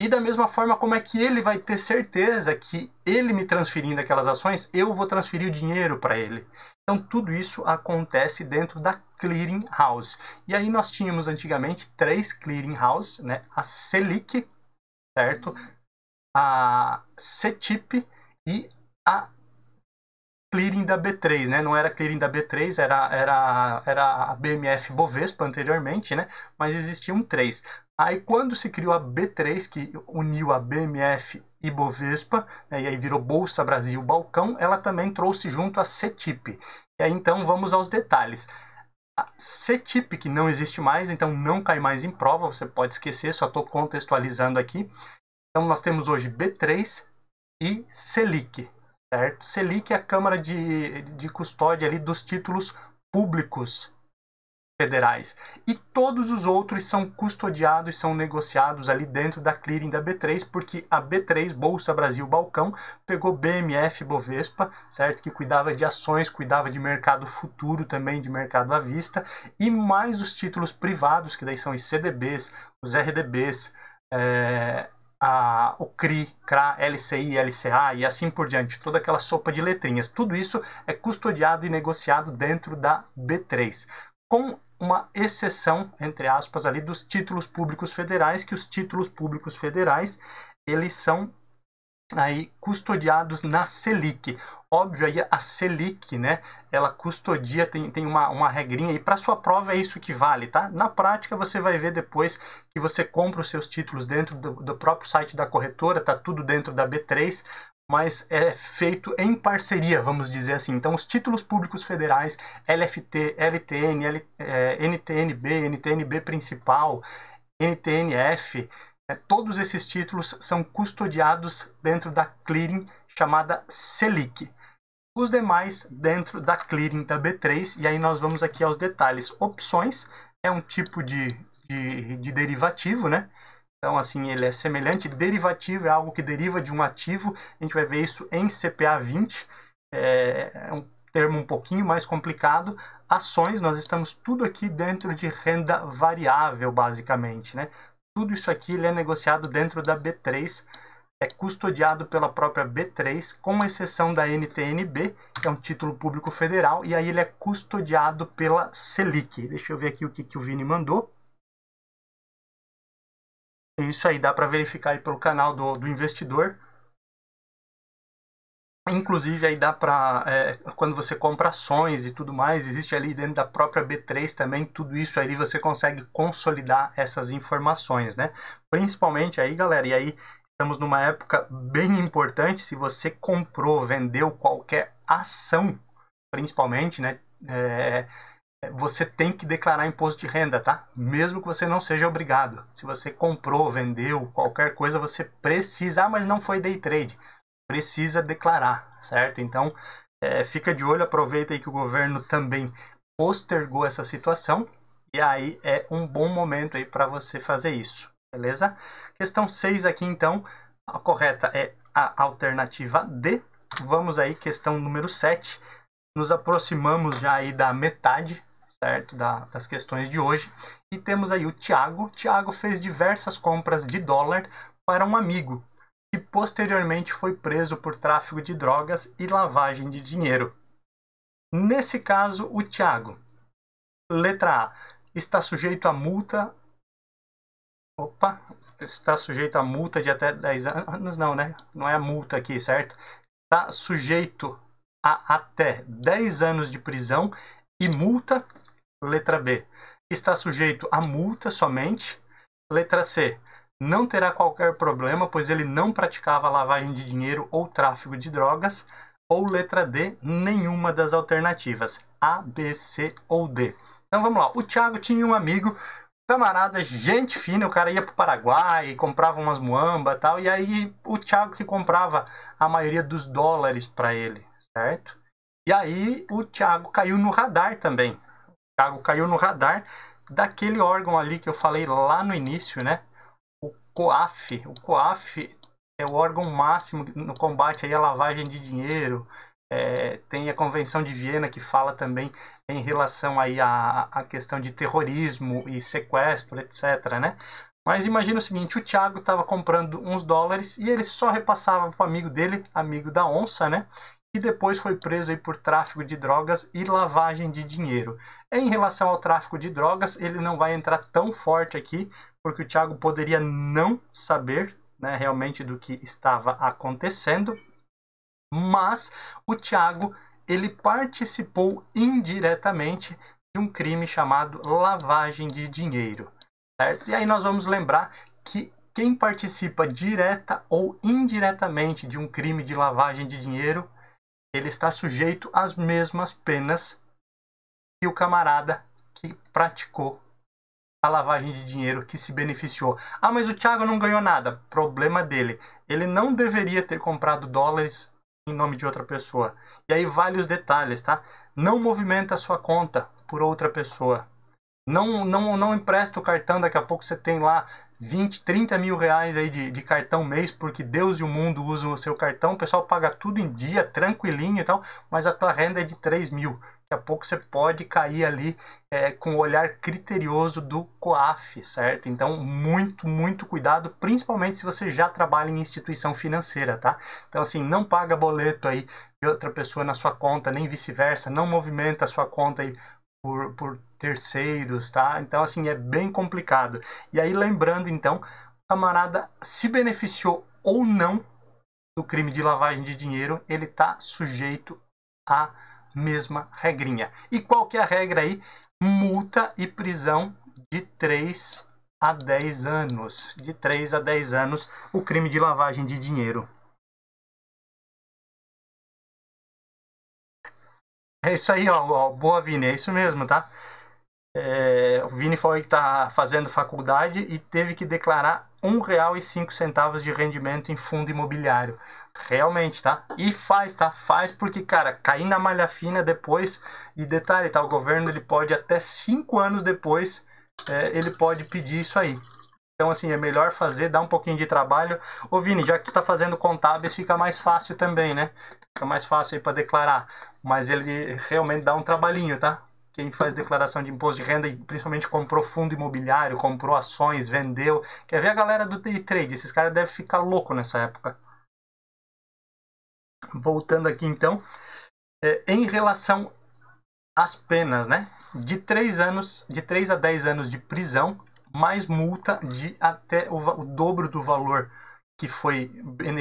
E da mesma forma, como é que ele vai ter certeza que ele me transferindo aquelas ações, eu vou transferir o dinheiro para ele? Então, tudo isso acontece dentro da clearing house. E aí nós tínhamos antigamente 3 clearing house, né? A Selic, certo? A CETIP e a clearing da B3, né? Não era clearing da B3, era a BMF Bovespa anteriormente, né? Mas existiam 3. Aí quando se criou a B3, que uniu a BMF e Bovespa, né, e aí virou Bolsa Brasil Balcão, ela também trouxe junto a CETIP. E aí então vamos aos detalhes. A CETIP, que não existe mais, então não cai mais em prova, você pode esquecer, só estou contextualizando aqui. Então nós temos hoje B3 e Selic, certo? Selic é a Câmara de Custódia ali dos títulos públicos federais. E todos os outros são custodiados, são negociados ali dentro da clearing da B3, porque a B3, Bolsa Brasil Balcão, pegou BMF Bovespa, certo? Que cuidava de ações, cuidava de mercado futuro também, de mercado à vista, e mais os títulos privados, que daí são os CDBs, os RDBs, o CRI, CRA, LCI, LCA e assim por diante, toda aquela sopa de letrinhas. Tudo isso é custodiado e negociado dentro da B3, com uma exceção, entre aspas, ali dos títulos públicos federais, que os títulos públicos federais, eles são aí custodiados na Selic. Óbvio, aí a Selic, né, ela custodia, tem uma regrinha aí, para sua prova é isso que vale, tá? Na prática, você vai ver depois que você compra os seus títulos dentro do próprio site da corretora, tá tudo dentro da B3, mas é feito em parceria, vamos dizer assim. Então, os títulos públicos federais, LFT, LTN, NTNB, NTNB principal, NTNF, todos esses títulos são custodiados dentro da clearing chamada Selic. Os demais dentro da clearing da B3, e aí nós vamos aqui aos detalhes. Opções é um tipo de derivativo, né? Então, assim, ele é semelhante. Derivativo é algo que deriva de um ativo. A gente vai ver isso em CPA 20. É um termo um pouquinho mais complicado. Ações, nós estamos tudo aqui dentro de renda variável, basicamente, né? Tudo isso aqui ele é negociado dentro da B3, é custodiado pela própria B3, com exceção da NTNB, que é um título público federal, e aí ele é custodiado pela Selic. Deixa eu ver aqui o que o Vini mandou. Isso aí dá para verificar aí pelo canal do investidor. Inclusive aí dá para, quando você compra ações e tudo mais, existe ali dentro da própria B3 também, tudo isso aí você consegue consolidar essas informações, né? Principalmente aí, galera, e aí estamos numa época bem importante, se você comprou, vendeu qualquer ação, principalmente, né? Você tem que declarar imposto de renda, tá? Mesmo que você não seja obrigado. Se você comprou, vendeu, qualquer coisa, você precisa, mas não foi day trade. Precisa declarar, certo? Então, fica de olho, aproveita aí que o governo também postergou essa situação e aí é um bom momento aí para você fazer isso, beleza? Questão 6 aqui, então, a correta é a alternativa D. Vamos aí, questão número 7. Nos aproximamos já aí da metade, certo? Das questões de hoje. E temos aí o Tiago. Tiago fez diversas compras de dólar para um amigo, que posteriormente foi preso por tráfico de drogas e lavagem de dinheiro. Nesse caso, o Tiago, letra A, está sujeito a multa. Opa, está sujeito a multa de até 10 anos, não, né? Não é a multa aqui, certo? Está sujeito a até 10 anos de prisão e multa. Letra B, está sujeito a multa somente. Letra C, não terá qualquer problema, pois ele não praticava lavagem de dinheiro ou tráfico de drogas. Ou letra D, nenhuma das alternativas, A, B, C ou D. Então vamos lá, o Thiago tinha um amigo, camarada, gente fina, o cara ia para o Paraguai, comprava umas muamba e tal, e aí o Thiago que comprava a maioria dos dólares para ele, certo? E aí o Thiago caiu no radar também. O Thiago caiu no radar daquele órgão ali que eu falei lá no início, né? O COAF. O COAF é o órgão máximo no combate aí à lavagem de dinheiro. Tem a Convenção de Viena que fala também em relação aí à questão de terrorismo e sequestro, etc, né? Mas imagina o seguinte, o Thiago estava comprando uns dólares e ele só repassava para o amigo dele, amigo da onça, né? E depois foi preso aí por tráfico de drogas e lavagem de dinheiro. Em relação ao tráfico de drogas, ele não vai entrar tão forte aqui, porque o Thiago poderia não saber, né, realmente do que estava acontecendo, mas o Thiago ele participou indiretamente de um crime chamado lavagem de dinheiro, certo? E aí nós vamos lembrar que quem participa direta ou indiretamente de um crime de lavagem de dinheiro, ele está sujeito às mesmas penas que o camarada que praticou a lavagem de dinheiro, que se beneficiou. Ah, mas o Thiago não ganhou nada. Problema dele. Ele não deveria ter comprado dólares em nome de outra pessoa. E aí vale os detalhes, tá? Não movimenta a sua conta por outra pessoa. Não empresta o cartão, daqui a pouco você tem lá 20, 30 mil reais aí de cartão mês, porque Deus e o mundo usam o seu cartão, o pessoal paga tudo em dia, tranquilinho e tal, mas a tua renda é de 3 mil. Daqui a pouco você pode cair ali com o olhar criterioso do COAF, certo? Então, muito cuidado, principalmente se você já trabalha em instituição financeira, tá? Então, assim, não paga boleto aí de outra pessoa na sua conta, nem vice-versa, não movimenta a sua conta aí por terceiros, tá? Então, assim, é bem complicado. E aí, lembrando, então, o camarada se beneficiou ou não do crime de lavagem de dinheiro, ele está sujeito à mesma regrinha. E qual que é a regra aí? Multa e prisão de 3 a 10 anos. De 3 a 10 anos o crime de lavagem de dinheiro. É isso aí, ó, boa, Vini, é isso mesmo, tá? O Vini falou que está fazendo faculdade e teve que declarar R$ 1,05 de rendimento em fundo imobiliário. Realmente, tá? E faz, tá? Faz porque, cara, cair na malha fina depois, e detalhe, tá? O governo ele pode até 5 anos depois, ele pode pedir isso aí. Então, assim, é melhor fazer, dar um pouquinho de trabalho. Ô, Vini, já que tu tá fazendo contábeis, fica mais fácil também, né? Fica mais fácil aí para declarar. Mas ele realmente dá um trabalhinho, tá? Quem faz declaração de imposto de renda e principalmente comprou fundo imobiliário, comprou ações, vendeu. Quer ver a galera do day trade? Esses caras devem ficar loucos nessa época. Voltando aqui então, em relação às penas, né? De 3 a 10 anos de prisão, mais multa de até o dobro do valor que foi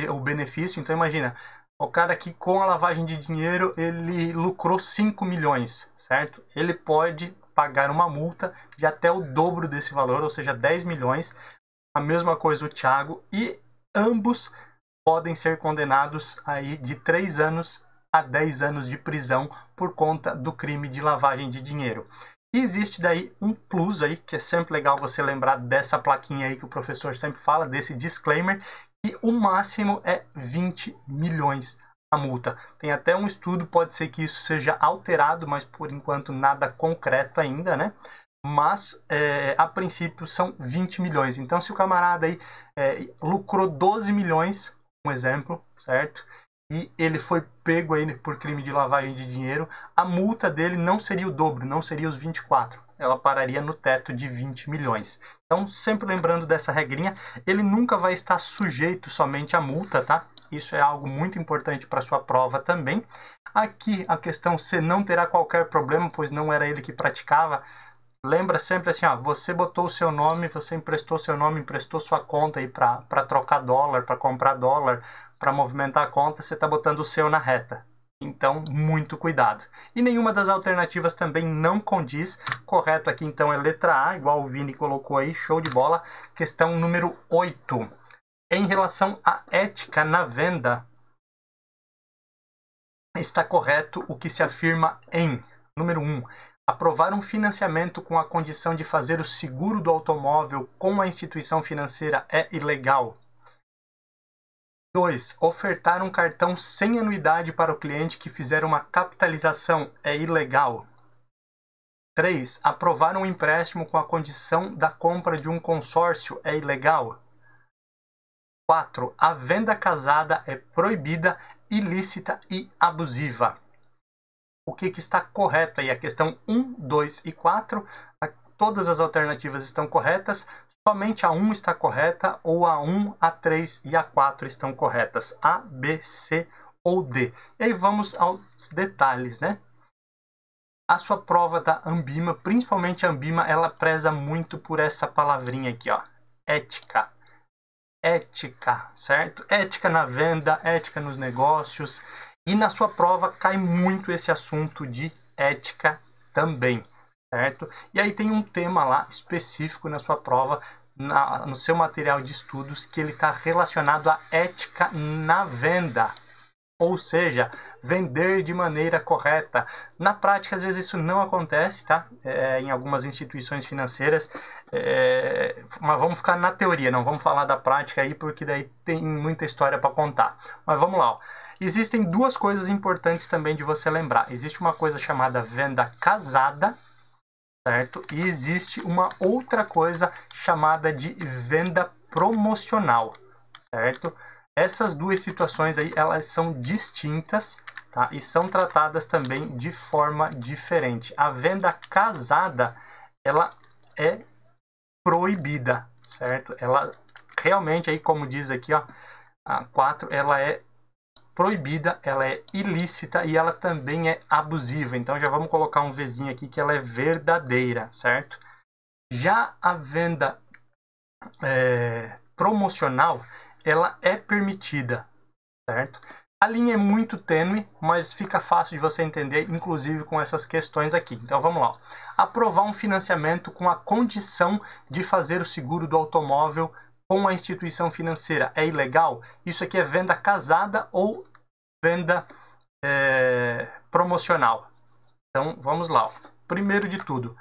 o benefício. Então imagina, o cara que com a lavagem de dinheiro ele lucrou 5 milhões, certo? Ele pode pagar uma multa de até o dobro desse valor, ou seja, 10 milhões. A mesma coisa o Thiago, e ambos podem ser condenados aí de 3 anos a 10 anos de prisão por conta do crime de lavagem de dinheiro. E existe daí um plus aí, que é sempre legal você lembrar dessa plaquinha aí que o professor sempre fala, desse disclaimer, que o máximo é 20 milhões a multa. Tem até um estudo, pode ser que isso seja alterado, mas por enquanto nada concreto ainda, né? Mas a princípio são 20 milhões. Então se o camarada aí lucrou 12 milhões, um exemplo, certo? E ele foi pego aí por crime de lavagem de dinheiro, a multa dele não seria o dobro, não seria os 24. Ela pararia no teto de 20 milhões. Então, sempre lembrando dessa regrinha, ele nunca vai estar sujeito somente à multa, tá? Isso é algo muito importante para sua prova também. Aqui, a questão, você não terá qualquer problema, pois não era ele que praticava. Lembra sempre assim, ó, você botou o seu nome, você emprestou seu nome, emprestou sua conta aí para trocar dólar, para comprar dólar, para movimentar a conta, você está botando o seu na reta. Então, muito cuidado. E nenhuma das alternativas também não condiz. Correto aqui, então, é letra A, igual o Vini colocou aí, show de bola. Questão número 8. Em relação à ética na venda, está correto o que se afirma em, número 1, aprovar um financiamento com a condição de fazer o seguro do automóvel com a instituição financeira é ilegal. 2. Ofertar um cartão sem anuidade para o cliente que fizer uma capitalização é ilegal. 3. Aprovar um empréstimo com a condição da compra de um consórcio é ilegal. 4. A venda casada é proibida, ilícita e abusiva. O que está correto aí? A questão 1, 2 e 4. Todas as alternativas estão corretas. Somente a 1 está correta, ou a 1, a 3 e a 4 estão corretas. A, B, C ou D. E aí vamos aos detalhes, né? A sua prova da Ambima, principalmente a Ambima, ela preza muito por essa palavrinha aqui, ó. Ética. Ética, certo? Ética na venda, ética nos negócios. E na sua prova cai muito esse assunto de ética também, certo? E aí tem um tema lá específico na sua prova, no seu material de estudos, que ele está relacionado à ética na venda. Ou seja, vender de maneira correta. Na prática, às vezes isso não acontece, tá? Em algumas instituições financeiras. Mas vamos ficar na teoria, não vamos falar da prática aí, porque daí tem muita história para contar. Mas vamos lá, ó. Existem duas coisas importantes também de você lembrar. Existe uma coisa chamada venda casada, certo? E existe uma outra coisa chamada de venda promocional, certo? Essas duas situações aí, elas são distintas, tá? E são tratadas também de forma diferente. A venda casada, ela é proibida, certo? Ela realmente aí, como diz aqui, ó, a 4, ela é proibida, ela é ilícita e ela também é abusiva. Então já vamos colocar um Vzinho aqui que ela é verdadeira, certo? Já a venda promocional, ela é permitida, certo? A linha é muito tênue, mas fica fácil de você entender, inclusive com essas questões aqui. Então vamos lá. Aprovar um financiamento com a condição de fazer o seguro do automóvel com a instituição financeira é ilegal? Isso aqui é venda casada ou venda promocional? Então vamos lá. Primeiro de tudo,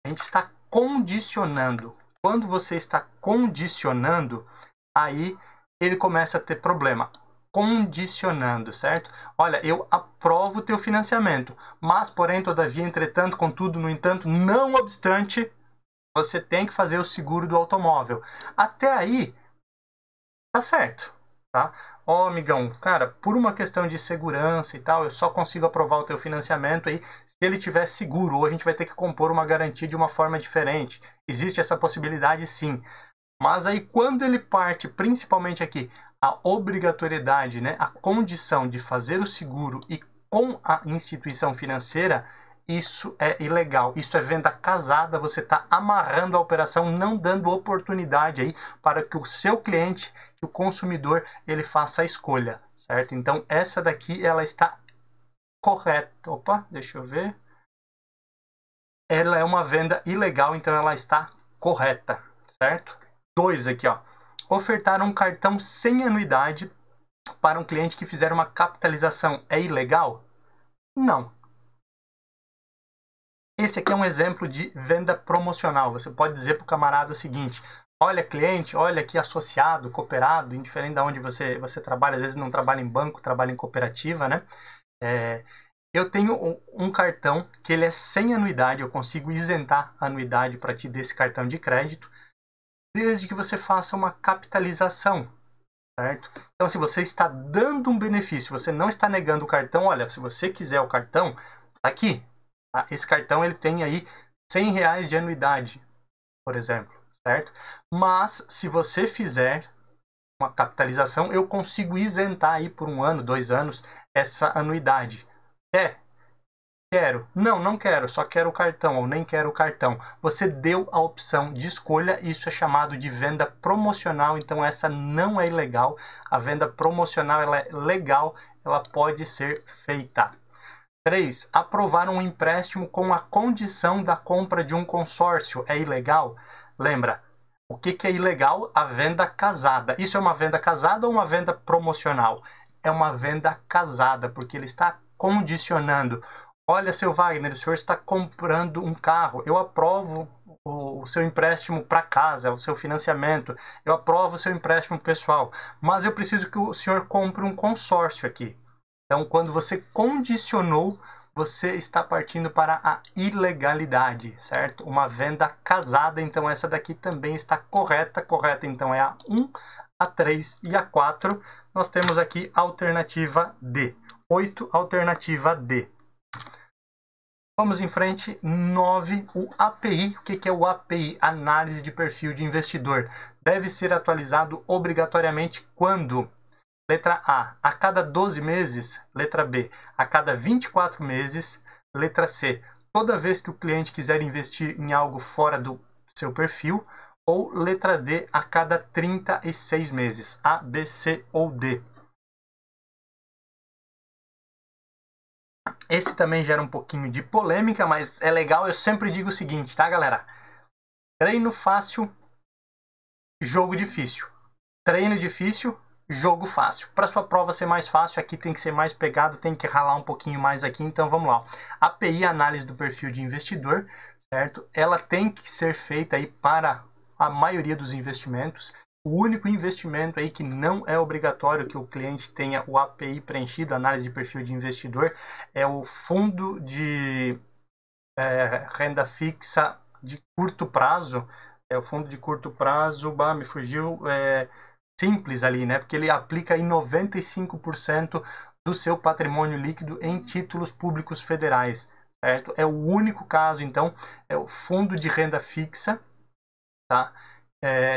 a gente está condicionando. Quando você está condicionando, aí ele começa a ter problema. Condicionando, certo? Olha, eu aprovo o teu financiamento, mas, porém, todavia, entretanto, contudo, no entanto, não obstante, você tem que fazer o seguro do automóvel. Até aí, tá certo, tá? Ó, amigão, cara, por uma questão de segurança e tal, eu só consigo aprovar o teu financiamento aí se ele tiver seguro, ou a gente vai ter que compor uma garantia de uma forma diferente. Existe essa possibilidade, sim. Mas aí, quando ele parte, principalmente aqui, a obrigatoriedade, né, a condição de fazer o seguro e com a instituição financeira, isso é ilegal. Isso é venda casada, você está amarrando a operação, não dando oportunidade aí para que o seu cliente, que o consumidor, ele faça a escolha, certo? Então, essa daqui, ela está correta. Opa, deixa eu ver. Ela é uma venda ilegal, então ela está correta, certo? 2 aqui, ó. Ofertar um cartão sem anuidade para um cliente que fizer uma capitalização é ilegal? Não. Esse aqui é um exemplo de venda promocional. Você pode dizer para o camarada o seguinte: olha, cliente, olha aqui, associado, cooperado, indiferente de onde você trabalha, às vezes não trabalha em banco, trabalha em cooperativa, né? Eu tenho um cartão que ele é sem anuidade, eu consigo isentar a anuidade para ti desse cartão de crédito, desde que você faça uma capitalização, certo? Então, se você está dando um benefício, você não está negando o cartão, olha, se você quiser o cartão, tá aqui. Tá? Esse cartão ele tem aí R$100 de anuidade, por exemplo, certo? Mas, se você fizer uma capitalização, eu consigo isentar aí por 1 ano, 2 anos, essa anuidade. Quer? Quero. Não, não quero, só quero o cartão, ou nem quero o cartão. Você deu a opção de escolha, isso é chamado de venda promocional, então essa não é ilegal. A venda promocional ela é legal, ela pode ser feita. 3. Aprovar um empréstimo com a condição da compra de um consórcio é ilegal? Lembra, o que é ilegal? A venda casada. Isso é uma venda casada ou uma venda promocional? É uma venda casada, porque ele está condicionando. Olha, seu Wagner, o senhor está comprando um carro. Eu aprovo o seu empréstimo para casa, o seu financiamento. Eu aprovo o seu empréstimo pessoal. Mas eu preciso que o senhor compre um consórcio aqui. Então, quando você condicionou, você está partindo para a ilegalidade, certo? Uma venda casada, então essa daqui também está correta. Correta, então, é a 1, a 3 e a 4. Nós temos aqui a alternativa D. 8, alternativa D. Vamos em frente. 9, o API. O que é o API? Análise de perfil de investidor. Deve ser atualizado obrigatoriamente quando? Letra A cada 12 meses. Letra B, a cada 24 meses. Letra C, toda vez que o cliente quiser investir em algo fora do seu perfil. Ou letra D, a cada 36 meses. A, B, C ou D. Esse também gera um pouquinho de polêmica, mas é legal. Eu sempre digo o seguinte, tá, galera? Treino fácil, jogo difícil. Treino difícil, jogo fácil. Para sua prova ser mais fácil, aqui tem que ser mais pegado, tem que ralar um pouquinho mais aqui. Então vamos lá. API, análise do perfil de investidor, certo? Ela tem que ser feita aí para a maioria dos investimentos. O único investimento aí que não é obrigatório que o cliente tenha o API preenchido, análise de perfil de investidor, é o fundo de renda fixa de curto prazo. É o fundo de curto prazo, me fugiu, simples ali, né? Porque ele aplica em 95% do seu patrimônio líquido em títulos públicos federais, certo? É o único caso, então, é o fundo de renda fixa, tá?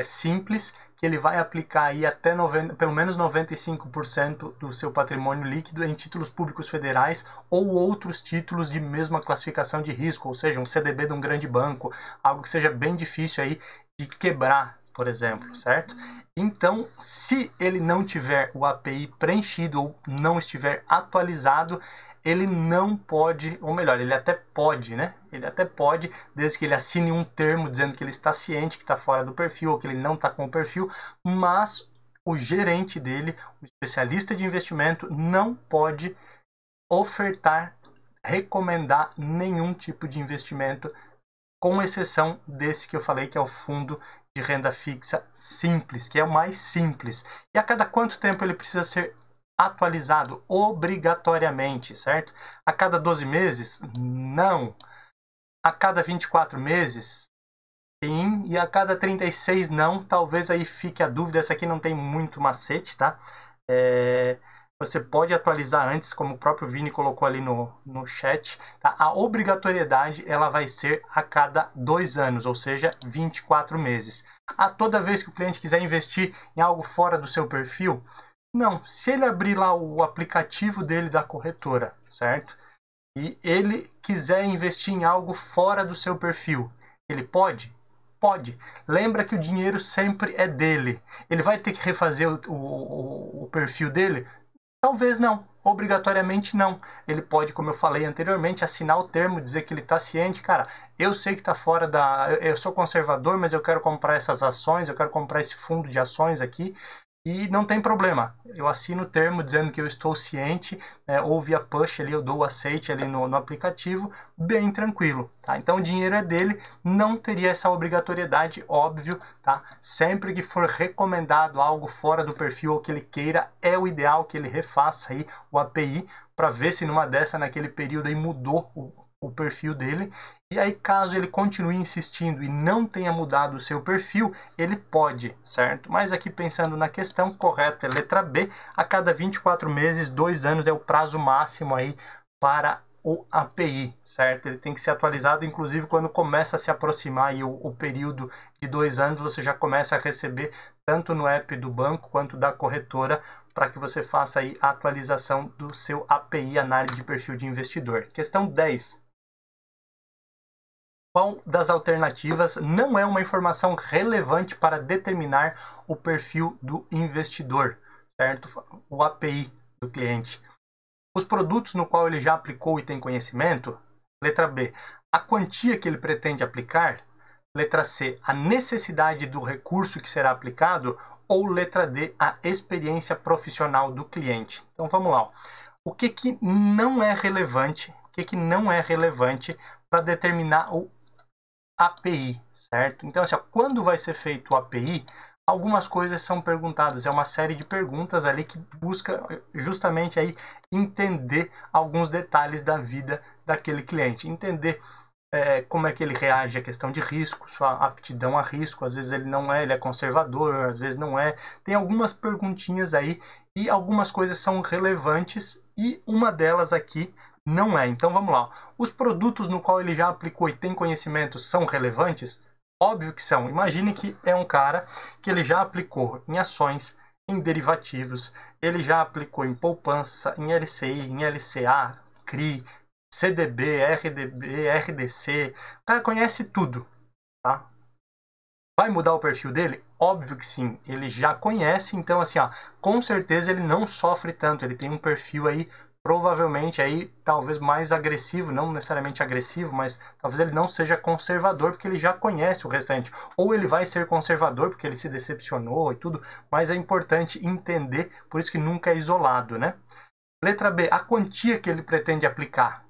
Simples, que ele vai aplicar aí até pelo menos 95% do seu patrimônio líquido em títulos públicos federais ou outros títulos de mesma classificação de risco, ou seja, um CDB de um grande banco, algo que seja bem difícil aí de quebrar, por exemplo, certo? Então, se ele não tiver o API preenchido ou não estiver atualizado, ele não pode, ou melhor, ele até pode, né? Ele até pode, desde que ele assine um termo dizendo que ele está ciente que está fora do perfil ou que ele não está com o perfil, mas o gerente dele, o especialista de investimento, não pode ofertar, recomendar nenhum tipo de investimento, com exceção desse que eu falei, que é o fundo de renda fixa simples, que é o mais simples. E a cada quanto tempo ele precisa ser atualizado? Obrigatoriamente, certo? A cada 12 meses? Não. A cada 24 meses? Sim. E a cada 36 não. Talvez aí fique a dúvida, essa aqui não tem muito macete, tá? Você pode atualizar antes, como o próprio Vini colocou ali no chat. Tá? A obrigatoriedade ela vai ser a cada 2 anos, ou seja, 24 meses. Toda vez que o cliente quiser investir em algo fora do seu perfil, não. Se ele abrir lá o aplicativo dele da corretora, certo? E ele quiser investir em algo fora do seu perfil, ele pode? Pode. Lembra que o dinheiro sempre é dele. Ele vai ter que refazer o perfil dele? Talvez não, obrigatoriamente não. Ele pode, como eu falei anteriormente, assinar o termo, dizer que ele está ciente. Cara, eu sei que está fora da... Eu sou conservador, mas eu quero comprar essas ações, eu quero comprar esse fundo de ações aqui. E não tem problema, eu assino o termo dizendo que eu estou ciente, ou via push ali, eu dou o aceite ali no aplicativo, bem tranquilo, tá? Então o dinheiro é dele, não teria essa obrigatoriedade, óbvio, tá? Sempre que for recomendado algo fora do perfil ou que ele queira, é o ideal que ele refaça aí o API, para ver se numa dessa, naquele período aí mudou o perfil dele. E aí, caso ele continue insistindo e não tenha mudado o seu perfil, ele pode, certo? Mas aqui pensando na questão, correta é letra B. A cada 24 meses, 2 anos é o prazo máximo aí para o API, certo? Ele tem que ser atualizado, inclusive quando começa a se aproximar aí o período de 2 anos, você já começa a receber tanto no app do banco quanto da corretora, para que você faça aí a atualização do seu API, análise de perfil de investidor. Questão 10. Qual das alternativas não é uma informação relevante para determinar o perfil do investidor, certo? O API do cliente. Os produtos no qual ele já aplicou e tem conhecimento. Letra B, a quantia que ele pretende aplicar. Letra C, a necessidade do recurso que será aplicado. Ou letra D, a experiência profissional do cliente. Então vamos lá. O que não é relevante? O que não é relevante para determinar o API, certo? Então, assim, quando vai ser feito o API, algumas coisas são perguntadas. É uma série de perguntas ali que busca justamente aí entender alguns detalhes da vida daquele cliente. Entender como é que ele reage à questão de risco, sua aptidão a risco. Às vezes ele não é, ele é conservador, às vezes não é. Tem algumas perguntinhas aí e algumas coisas são relevantes e uma delas aqui não é. Então vamos lá. Os produtos no qual ele já aplicou e tem conhecimento são relevantes? Óbvio que são. Imagine que é um cara que ele já aplicou em ações, em derivativos, ele já aplicou em poupança, em LCI, em LCA, CRI, CDB, RDB, RDC. O cara conhece tudo, tá? Vai mudar o perfil dele? Óbvio que sim. Ele já conhece, então assim, ó, com certeza ele não sofre tanto. Ele tem um perfil aí provavelmente aí talvez mais agressivo, não necessariamente agressivo, mas talvez ele não seja conservador porque ele já conhece o restante. Ou ele vai ser conservador porque ele se decepcionou e tudo, mas é importante entender, por isso que nunca é isolado, né? Letra B, a quantia que ele pretende aplicar.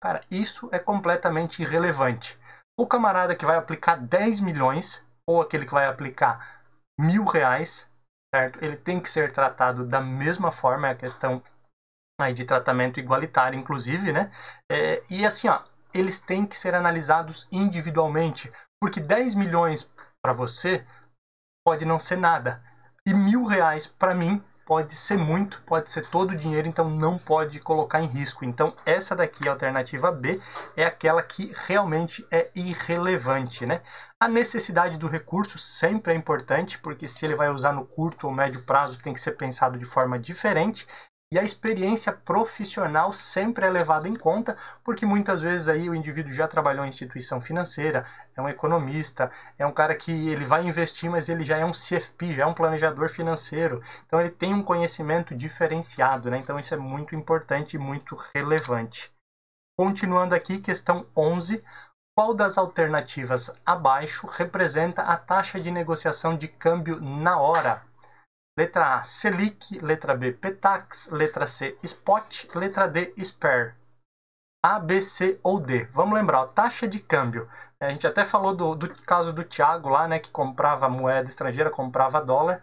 Cara, isso é completamente irrelevante. O camarada que vai aplicar 10 milhões ou aquele que vai aplicar R$1.000, certo? Ele tem que ser tratado da mesma forma, é a questão aí de tratamento igualitário, inclusive, né? E assim, ó, eles têm que ser analisados individualmente, porque 10 milhões para você pode não ser nada, e R$1.000 para mim pode ser muito, pode ser todo o dinheiro, então não pode colocar em risco. Então essa daqui, a alternativa B, é aquela que realmente é irrelevante, né? A necessidade do recurso sempre é importante, porque se ele vai usar no curto ou médio prazo, tem que ser pensado de forma diferente. E a experiência profissional sempre é levada em conta, porque muitas vezes aí o indivíduo já trabalhou em instituição financeira, é um economista, é um cara que ele vai investir, mas ele já é um CFP, já é um planejador financeiro. Então ele tem um conhecimento diferenciado, né? Então isso é muito importante e muito relevante. Continuando aqui, questão 11. Qual das alternativas abaixo representa a taxa de negociação de câmbio na hora? Letra A, Selic. Letra B, Petax. Letra C, Spot. Letra D, Spare. A, B, C ou D. Vamos lembrar, ó, taxa de câmbio. A gente até falou do caso do Thiago lá, né, que comprava moeda estrangeira, comprava dólar.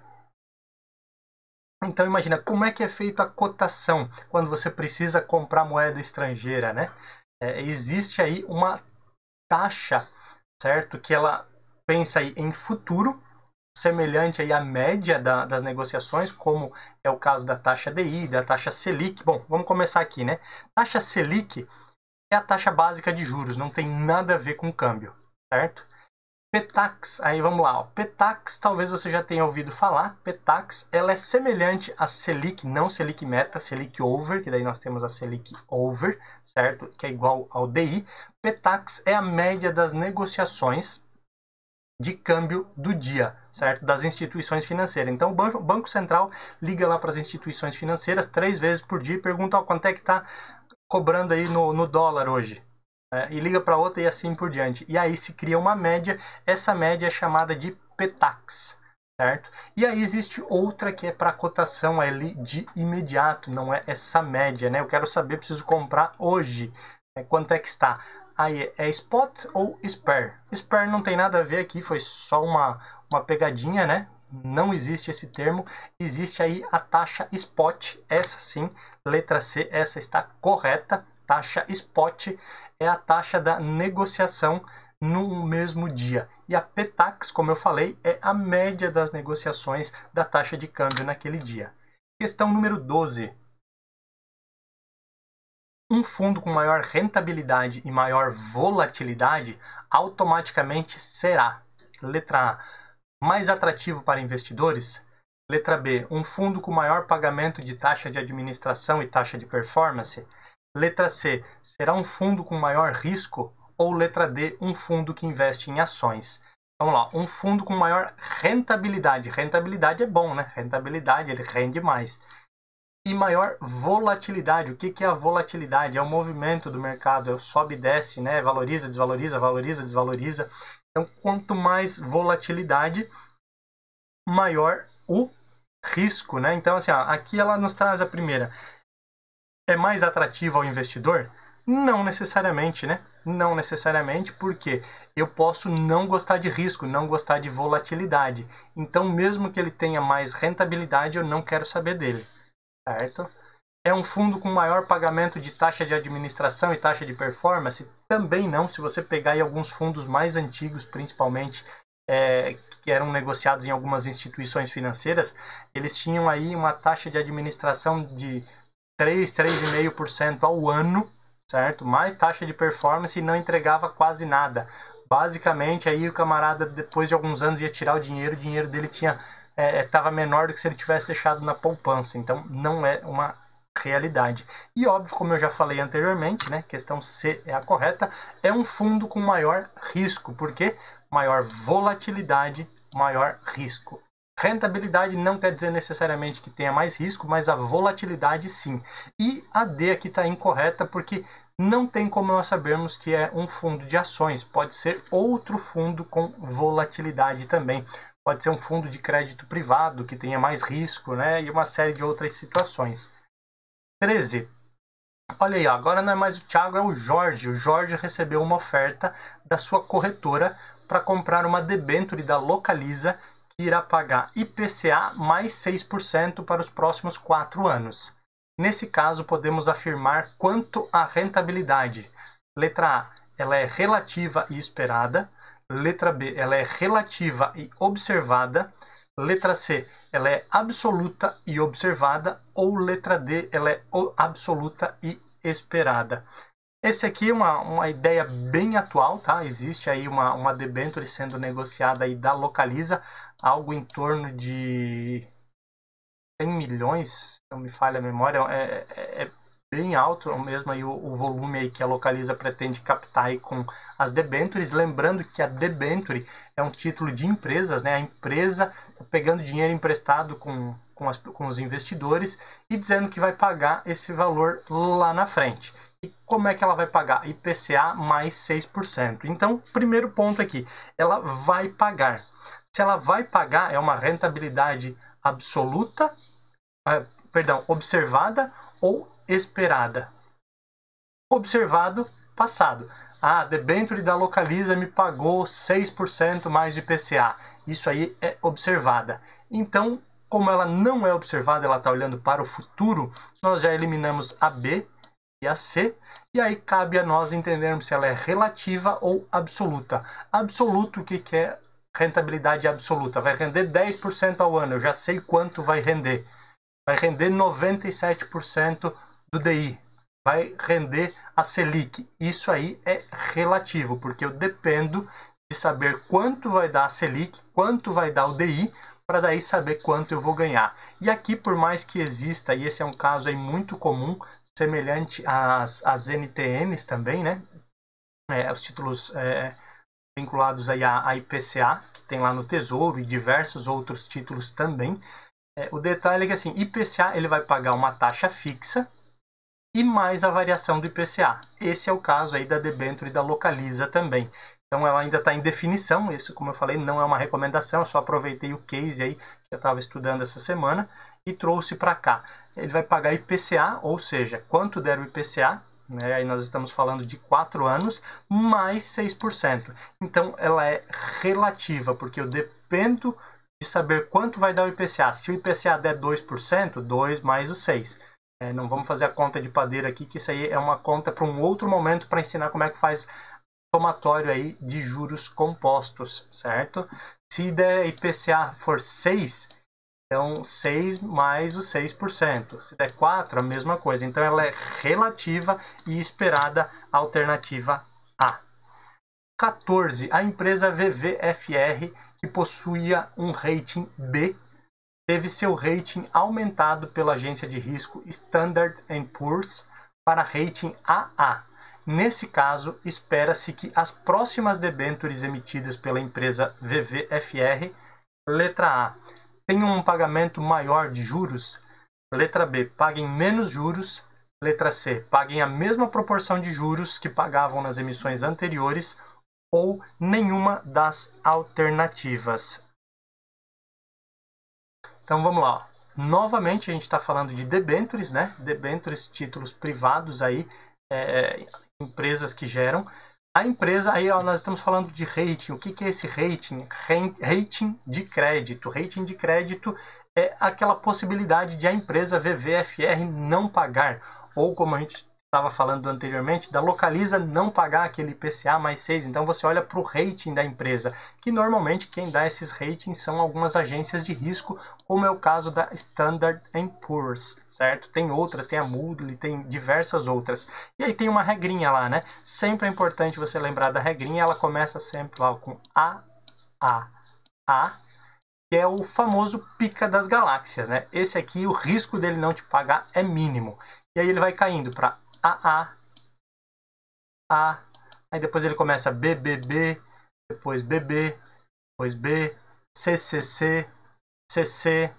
Então imagina, como é que é feita a cotação quando você precisa comprar moeda estrangeira, né? Existe aí uma taxa, certo? Que ela pensa aí em futuro, semelhante aí à média das negociações, como é o caso da taxa DI, da taxa Selic. Bom, vamos começar aqui, né? Taxa Selic é a taxa básica de juros, não tem nada a ver com câmbio, certo? Petax, aí vamos lá, ó. Petax, talvez você já tenha ouvido falar. Petax, ela é semelhante à Selic, não Selic Meta, Selic Over, que daí nós temos a Selic Over, certo? Que é igual ao DI. Petax é a média das negociações de câmbio do dia, certo? Das instituições financeiras. Então o Banco Central liga lá para as instituições financeiras 3 vezes por dia e pergunta, ó, quanto é que está cobrando aí no dólar hoje. E liga para outra e assim por diante. E aí se cria uma média, essa média é chamada de Petax, certo? E aí existe outra que é para cotação ali de imediato, não é essa média, né? Eu quero saber, preciso comprar hoje, quanto é que está? Aí é Spot ou Spare? Spare não tem nada a ver aqui, foi só uma pegadinha, né? Não existe esse termo, existe aí a taxa Spot, essa sim, letra C, essa está correta. Taxa Spot é a taxa da negociação no mesmo dia. E a Petax, como eu falei, é a média das negociações da taxa de câmbio naquele dia. Questão número 12. Um fundo com maior rentabilidade e maior volatilidade automaticamente será: letra A, mais atrativo para investidores. Letra B, um fundo com maior pagamento de taxa de administração e taxa de performance. Letra C, será um fundo com maior risco? Ou letra D, um fundo que investe em ações? Vamos lá, um fundo com maior rentabilidade. Rentabilidade é bom, né? Rentabilidade, ele rende mais. E maior volatilidade. O que é a volatilidade? É o movimento do mercado, é o sobe e desce, né? Valoriza, desvaloriza, valoriza, desvaloriza. Então, quanto mais volatilidade, maior o risco, né? Então, assim, ó, aqui ela nos traz a primeira. É mais atrativo ao investidor? Não necessariamente, né? Não necessariamente, porque eu posso não gostar de risco, não gostar de volatilidade. Então, mesmo que ele tenha mais rentabilidade, eu não quero saber dele, certo? É um fundo com maior pagamento de taxa de administração e taxa de performance? Também não. Se você pegar aí alguns fundos mais antigos, principalmente, que eram negociados em algumas instituições financeiras, eles tinham aí uma taxa de administração de 3,5% ao ano, certo? Mais taxa de performance e não entregava quase nada. Basicamente, aí o camarada, depois de alguns anos, ia tirar o dinheiro dele estava menor do que se ele tivesse deixado na poupança. Então, não é uma realidade. E óbvio, como eu já falei anteriormente, né, questão C é a correta, é um fundo com maior risco, porque maior volatilidade, maior risco. Rentabilidade não quer dizer necessariamente que tenha mais risco, mas a volatilidade sim. E a D aqui está incorreta porque não tem como nós sabermos que é um fundo de ações. Pode ser outro fundo com volatilidade também. Pode ser um fundo de crédito privado que tenha mais risco, né? E uma série de outras situações. 13. Olha aí, agora não é mais o Thiago, é o Jorge. O Jorge recebeu uma oferta da sua corretora para comprar uma debênture da Localiza que irá pagar IPCA mais 6% para os próximos 4 anos. Nesse caso, podemos afirmar quanto à rentabilidade. Letra A, ela é relativa e esperada. Letra B, ela é relativa e observada. Letra C, ela é absoluta e observada. Ou letra D, ela é absoluta e esperada. Esse aqui é uma ideia bem atual, tá? Existe aí uma debênture sendo negociada aí da Localiza, algo em torno de 100 milhões, se não me falha a memória, é bem alto mesmo aí o volume aí que a Localiza pretende captar aí com as debêntures. Lembrando que a debênture é um título de empresas, né? A empresa está pegando dinheiro emprestado com os investidores e dizendo que vai pagar esse valor lá na frente. E como é que ela vai pagar? IPCA mais 6%. Então, primeiro ponto aqui, ela vai pagar. Se ela vai pagar, é uma rentabilidade absoluta, observada ou esperada. Observado, passado. A debênture da Localiza me pagou 6% mais de IPCA. Isso aí é observada. Então, como ela não é observada, ela está olhando para o futuro, nós já eliminamos a B e a C, e aí cabe a nós entendermos se ela é relativa ou absoluta. Absoluto, o que é rentabilidade absoluta? Vai render 10% ao ano, eu já sei quanto vai render. Vai render 97% do DI. Vai render a Selic. Isso aí é relativo, porque eu dependo de saber quanto vai dar a Selic, quanto vai dar o DI, para daí saber quanto eu vou ganhar. E aqui, por mais que exista, e esse é um caso aí muito comum, semelhante às NTNs também, né? Os títulos vinculados aí à IPCA, que tem lá no Tesouro, e diversos outros títulos também. O detalhe é que assim, IPCA ele vai pagar uma taxa fixa e mais a variação do IPCA. Esse é o caso aí da debênture e da Localiza também. Então ela ainda está em definição, isso, como eu falei, não é uma recomendação, eu só aproveitei o case aí que eu estava estudando essa semana e trouxe para cá. Ele vai pagar IPCA, ou seja, quanto der o IPCA, né, aí nós estamos falando de 4 anos, mais 6%. Então ela é relativa, porque eu dependo de saber quanto vai dar o IPCA. Se o IPCA der 2%, 2 mais o 6. Não vamos fazer a conta de padeiro aqui, que isso aí é uma conta para um outro momento para ensinar como é que faz somatório aí de juros compostos, certo? Se der IPCA for 6, então 6 mais os 6%. Se der 4, a mesma coisa. Então ela é relativa e esperada, alternativa A. 14. A empresa VVFR, que possuía um rating B, teve seu rating aumentado pela agência de risco Standard & Poor's para rating AA. Nesse caso, espera-se que as próximas debêntures emitidas pela empresa VVFR, letra A, tenham um pagamento maior de juros, letra B, paguem menos juros, letra C, paguem a mesma proporção de juros que pagavam nas emissões anteriores, ou nenhuma das alternativas. Então vamos lá. Novamente a gente está falando de debêntures, né? Debêntures, títulos privados aí, empresas que geram. A empresa, aí nós estamos falando de rating. O que é esse rating? Rating de crédito. Rating de crédito é aquela possibilidade de a empresa VVFR não pagar, ou como a gente estava falando anteriormente, da Localiza não pagar aquele IPCA mais 6. Então você olha para o rating da empresa, que normalmente quem dá esses ratings são algumas agências de risco, como é o caso da Standard & Poor's, certo? Tem outras, tem a Moody's, tem diversas outras. E aí tem uma regrinha lá, né? Sempre é importante você lembrar da regrinha, ela começa sempre lá com A, que é o famoso pica das galáxias, né? Esse aqui, o risco dele não te pagar é mínimo. E aí ele vai caindo para AA, A, aí depois ele começa BBB, depois BB, depois B, CCC, CC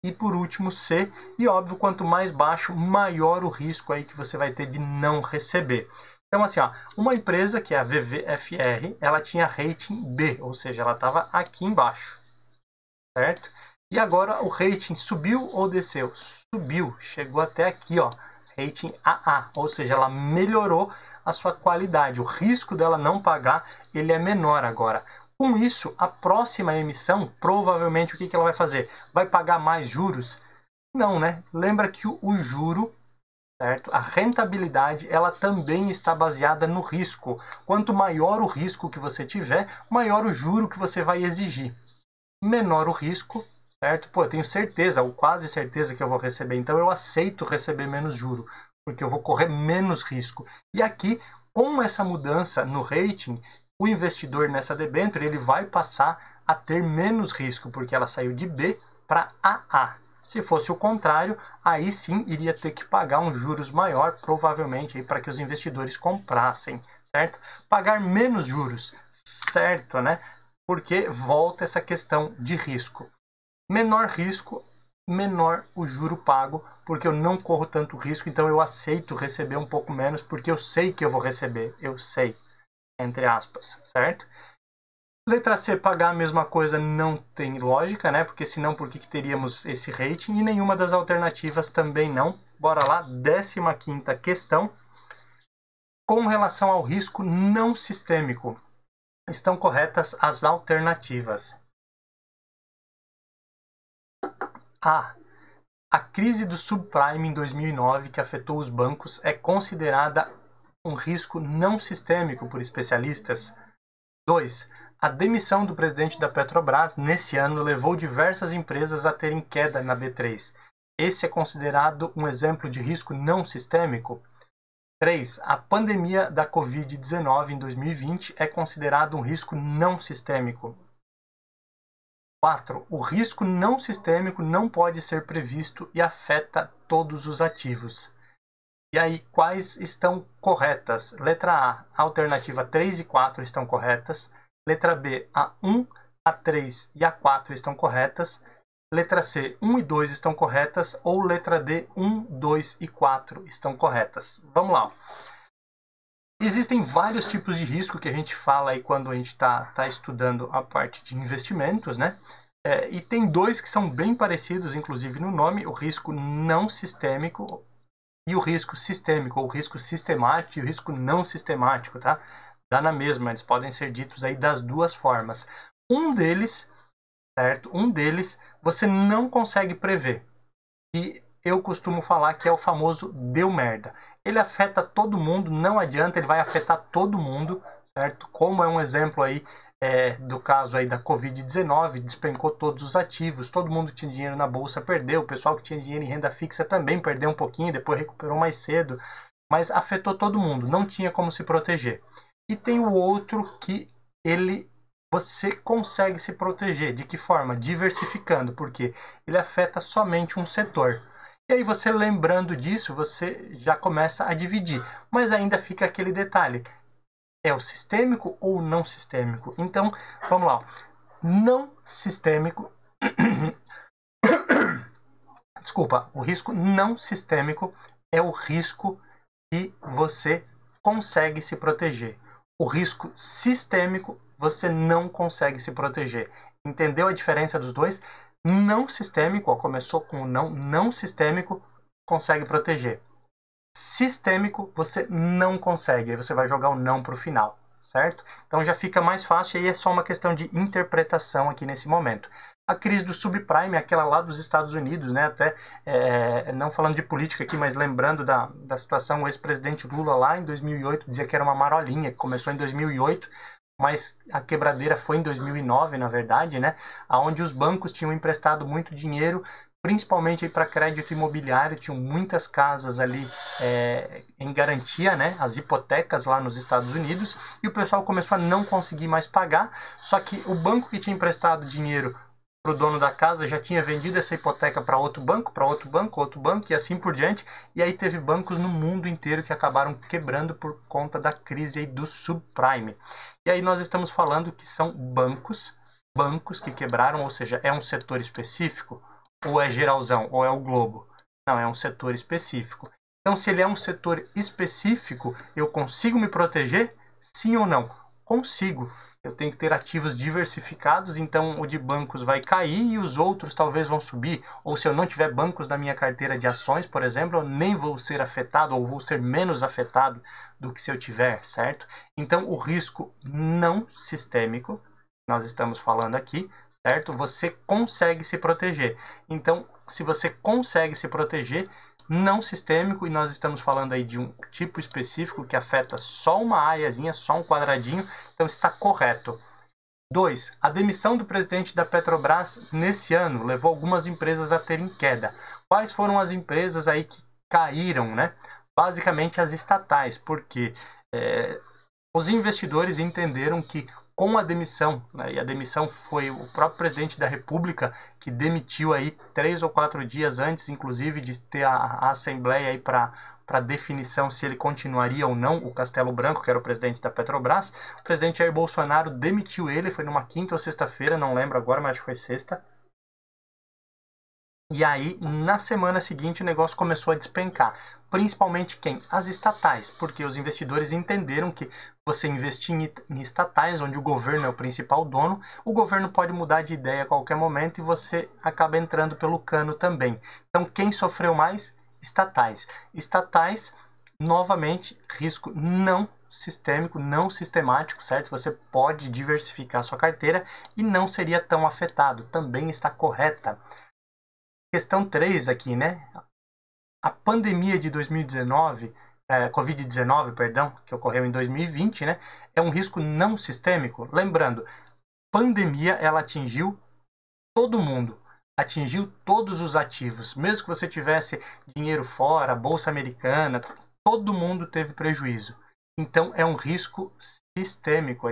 e por último C. E óbvio, quanto mais baixo, maior o risco aí que você vai ter de não receber. Então assim, ó, uma empresa que é a VVFR, ela tinha rating B, ou seja, ela estava aqui embaixo, certo? E agora o rating subiu ou desceu? Subiu, chegou até aqui, ó, rating AA, ou seja, ela melhorou a sua qualidade. O risco dela não pagar, ele é menor agora. Com isso, a próxima emissão, provavelmente, o que ela vai fazer? Vai pagar mais juros? Não, né? Lembra que o juro, certo? A rentabilidade, ela também está baseada no risco. Quanto maior o risco que você tiver, maior o juro que você vai exigir. Menor o risco, certo? Pô, eu tenho certeza, ou quase certeza que eu vou receber, então eu aceito receber menos juro, porque eu vou correr menos risco. E aqui, com essa mudança no rating, o investidor nessa debênture, ele vai passar a ter menos risco, porque ela saiu de B para AA, Se fosse o contrário, aí sim iria ter que pagar um juros maior, provavelmente, para que os investidores comprassem, certo? Pagar menos juros, certo, né? Porque volta essa questão de risco. Menor risco, menor o juro pago, porque eu não corro tanto risco, então eu aceito receber um pouco menos, porque eu sei que eu vou receber, eu sei, entre aspas, certo? Letra C, pagar a mesma coisa não tem lógica, né? Porque senão por que teríamos esse rating? E nenhuma das alternativas também não. Bora lá, 15ª questão. Com relação ao risco não sistêmico, estão corretas as alternativas. A. A crise do subprime em 2009, que afetou os bancos, é considerada um risco não sistêmico por especialistas. 2. A demissão do presidente da Petrobras nesse ano levou diversas empresas a terem queda na B3. Esse é considerado um exemplo de risco não sistêmico. 3. A pandemia da Covid-19 em 2020 é considerado um risco não sistêmico. 4. O risco não sistêmico não pode ser previsto e afeta todos os ativos. E aí, quais estão corretas? Letra A, alternativa 3 e 4 estão corretas. Letra B, a 1, a 3 e a 4 estão corretas. Letra C, 1 e 2 estão corretas. Ou letra D, 1, 2 e 4 estão corretas. Vamos lá. Existem vários tipos de risco que a gente fala aí quando a gente está estudando a parte de investimentos, né? E tem dois que são bem parecidos, inclusive no nome, o risco não sistêmico e o risco sistêmico, ou o risco sistemático e o risco não sistemático, tá? Dá na mesma, eles podem ser ditos aí das duas formas. Um deles, certo? Um deles você não consegue prever. E eu costumo falar que é o famoso deu merda. Ele afeta todo mundo, não adianta, ele vai afetar todo mundo, certo? Como é um exemplo aí do caso aí da Covid-19, despencou todos os ativos, todo mundo que tinha dinheiro na bolsa perdeu, o pessoal que tinha dinheiro em renda fixa também perdeu um pouquinho, depois recuperou mais cedo, mas afetou todo mundo, não tinha como se proteger. E tem o outro que você consegue se proteger. De que forma? Diversificando, porque ele afeta somente um setor. E aí você lembrando disso, você já começa a dividir. Mas ainda fica aquele detalhe. É o sistêmico ou não sistêmico? Então, vamos lá. Não sistêmico. Desculpa, o risco não sistêmico é o risco que você consegue se proteger. O risco sistêmico, você não consegue se proteger. Entendeu a diferença dos dois? Não sistêmico, ó, começou com o não sistêmico, consegue proteger. Sistêmico, você não consegue, aí você vai jogar o não para o final, certo? Então já fica mais fácil, aí é só uma questão de interpretação aqui nesse momento. A crise do subprime, aquela lá dos Estados Unidos, né? Até não falando de política aqui, mas lembrando da situação, o ex-presidente Lula lá em 2008 dizia que era uma marolinha, que começou em 2008, mas a quebradeira foi em 2009, na verdade, né? Onde os bancos tinham emprestado muito dinheiro, principalmente para crédito imobiliário, tinham muitas casas ali em garantia, né? As hipotecas lá nos Estados Unidos, e o pessoal começou a não conseguir mais pagar, só que o banco que tinha emprestado dinheiro para o dono da casa já tinha vendido essa hipoteca para outro banco, outro banco e assim por diante. E aí teve bancos no mundo inteiro que acabaram quebrando por conta da crise aí do subprime. E aí nós estamos falando que são bancos que quebraram, ou seja, é um setor específico, ou é geralzão, ou é o globo? Não, é um setor específico. Então, se ele é um setor específico, eu consigo me proteger? Sim ou não? Consigo. Eu tenho que ter ativos diversificados, então o de bancos vai cair e os outros talvez vão subir. Ou se eu não tiver bancos na minha carteira de ações, por exemplo, eu nem vou ser afetado ou vou ser menos afetado do que se eu tiver, certo? Então, o risco não sistêmico, nós estamos falando aqui, certo? Você consegue se proteger. Então, se você consegue se proteger, não sistêmico, e nós estamos falando aí de um tipo específico que afeta só uma áreazinha, só um quadradinho, então está correto. 2. A demissão do presidente da Petrobras nesse ano levou algumas empresas a terem queda. Quais foram as empresas aí que caíram, né? Basicamente as estatais, porque os investidores entenderam que com a demissão, né, e a demissão foi o próprio presidente da República que demitiu aí 3 ou 4 dias antes, inclusive, de ter a Assembleia aí para definição se ele continuaria ou não, o Castelo Branco, que era o presidente da Petrobras. O presidente Jair Bolsonaro demitiu ele, foi numa quinta ou sexta-feira, não lembro agora, mas acho que foi sexta. E aí, na semana seguinte, o negócio começou a despencar. Principalmente quem? As estatais, porque os investidores entenderam que você investir em estatais, onde o governo é o principal dono, o governo pode mudar de ideia a qualquer momento e você acaba entrando pelo cano também. Então, quem sofreu mais? Estatais. Estatais, novamente, risco não sistêmico, não sistemático, certo? Você pode diversificar sua carteira e não seria tão afetado. Também está correta. Questão 3 aqui, né? A pandemia de 2019, Covid-19, perdão, que ocorreu em 2020, né? É um risco não sistêmico. Lembrando, pandemia, ela atingiu todo mundo, atingiu todos os ativos. Mesmo que você tivesse dinheiro fora, bolsa americana, todo mundo teve prejuízo. Então, é um risco sistêmico.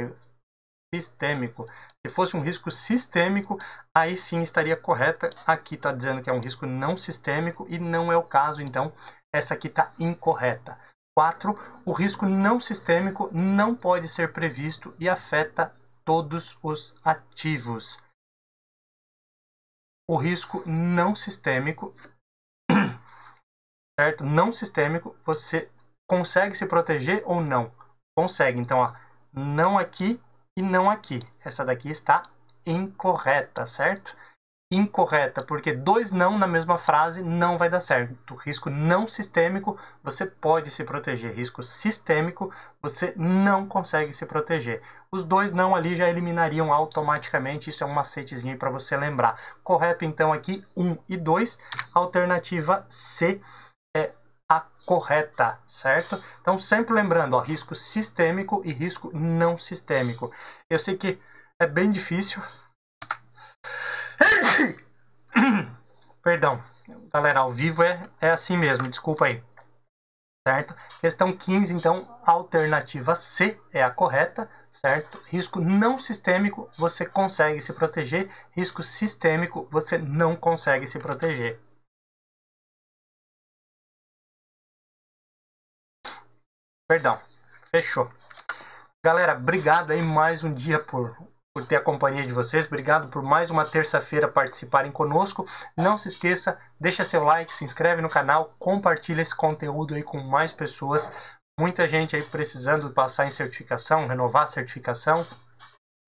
Sistêmico. Se fosse um risco sistêmico, aí sim estaria correta. Aqui está dizendo que é um risco não sistêmico e não é o caso, então essa aqui está incorreta. 4. O risco não sistêmico não pode ser previsto e afeta todos os ativos. O risco não sistêmico, certo? Não sistêmico, você consegue se proteger ou não? Consegue. Então, ó, não aqui e não aqui. Essa daqui está incorreta, certo? Incorreta, porque 2 não na mesma frase não vai dar certo. Risco não sistêmico, você pode se proteger. Risco sistêmico, você não consegue se proteger. Os 2 não ali já eliminariam automaticamente. Isso é um macetezinho para você lembrar. Correto, então, aqui 1 e 2. Alternativa C é a correta, certo? Então, sempre lembrando, ó, risco sistêmico e risco não sistêmico. Eu sei que é bem difícil. Perdão, galera, ao vivo é assim mesmo, desculpa aí. Certo? Questão 15, então, alternativa C é a correta, certo? Risco não sistêmico, você consegue se proteger. Risco sistêmico, você não consegue se proteger. Perdão, fechou. Galera, obrigado aí mais um dia por ter a companhia de vocês. Obrigado por mais uma terça-feira participarem conosco. Não se esqueça, deixa seu like, se inscreve no canal, compartilha esse conteúdo aí com mais pessoas. Muita gente aí precisando passar em certificação, renovar a certificação.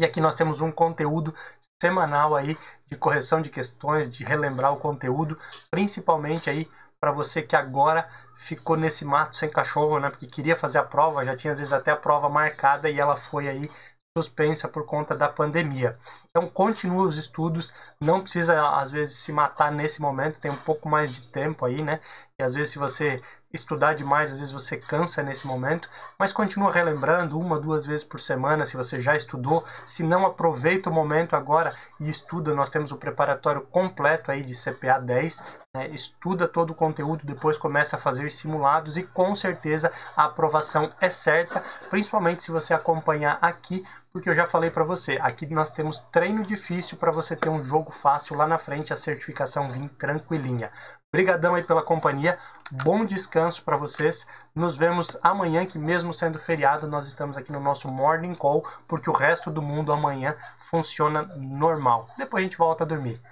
E aqui nós temos um conteúdo semanal aí de correção de questões, de relembrar o conteúdo, principalmente aí para você que agora ficou nesse mato sem cachorro, né? Porque queria fazer a prova, já tinha às vezes até a prova marcada e ela foi aí suspensa por conta da pandemia. Então continua os estudos, não precisa às vezes se matar nesse momento, tem um pouco mais de tempo aí, né? E às vezes se você estudar demais, às vezes você cansa nesse momento, mas continua relembrando 1, 2 vezes por semana, se você já estudou. Se não, aproveita o momento agora e estuda. Nós temos o preparatório completo aí de CPA 10, né? Estuda todo o conteúdo, depois começa a fazer simulados e com certeza a aprovação é certa, principalmente se você acompanhar aqui, porque eu já falei para você, aqui nós temos treino difícil para você ter um jogo fácil lá na frente, a certificação vir tranquilinha. Obrigadão aí pela companhia, bom descanso para vocês, nos vemos amanhã, que mesmo sendo feriado, nós estamos aqui no nosso Morning Call, porque o resto do mundo amanhã funciona normal. Depois a gente volta a dormir.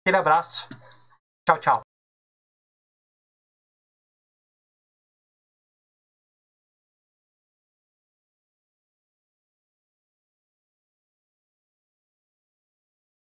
Aquele abraço, tchau, tchau.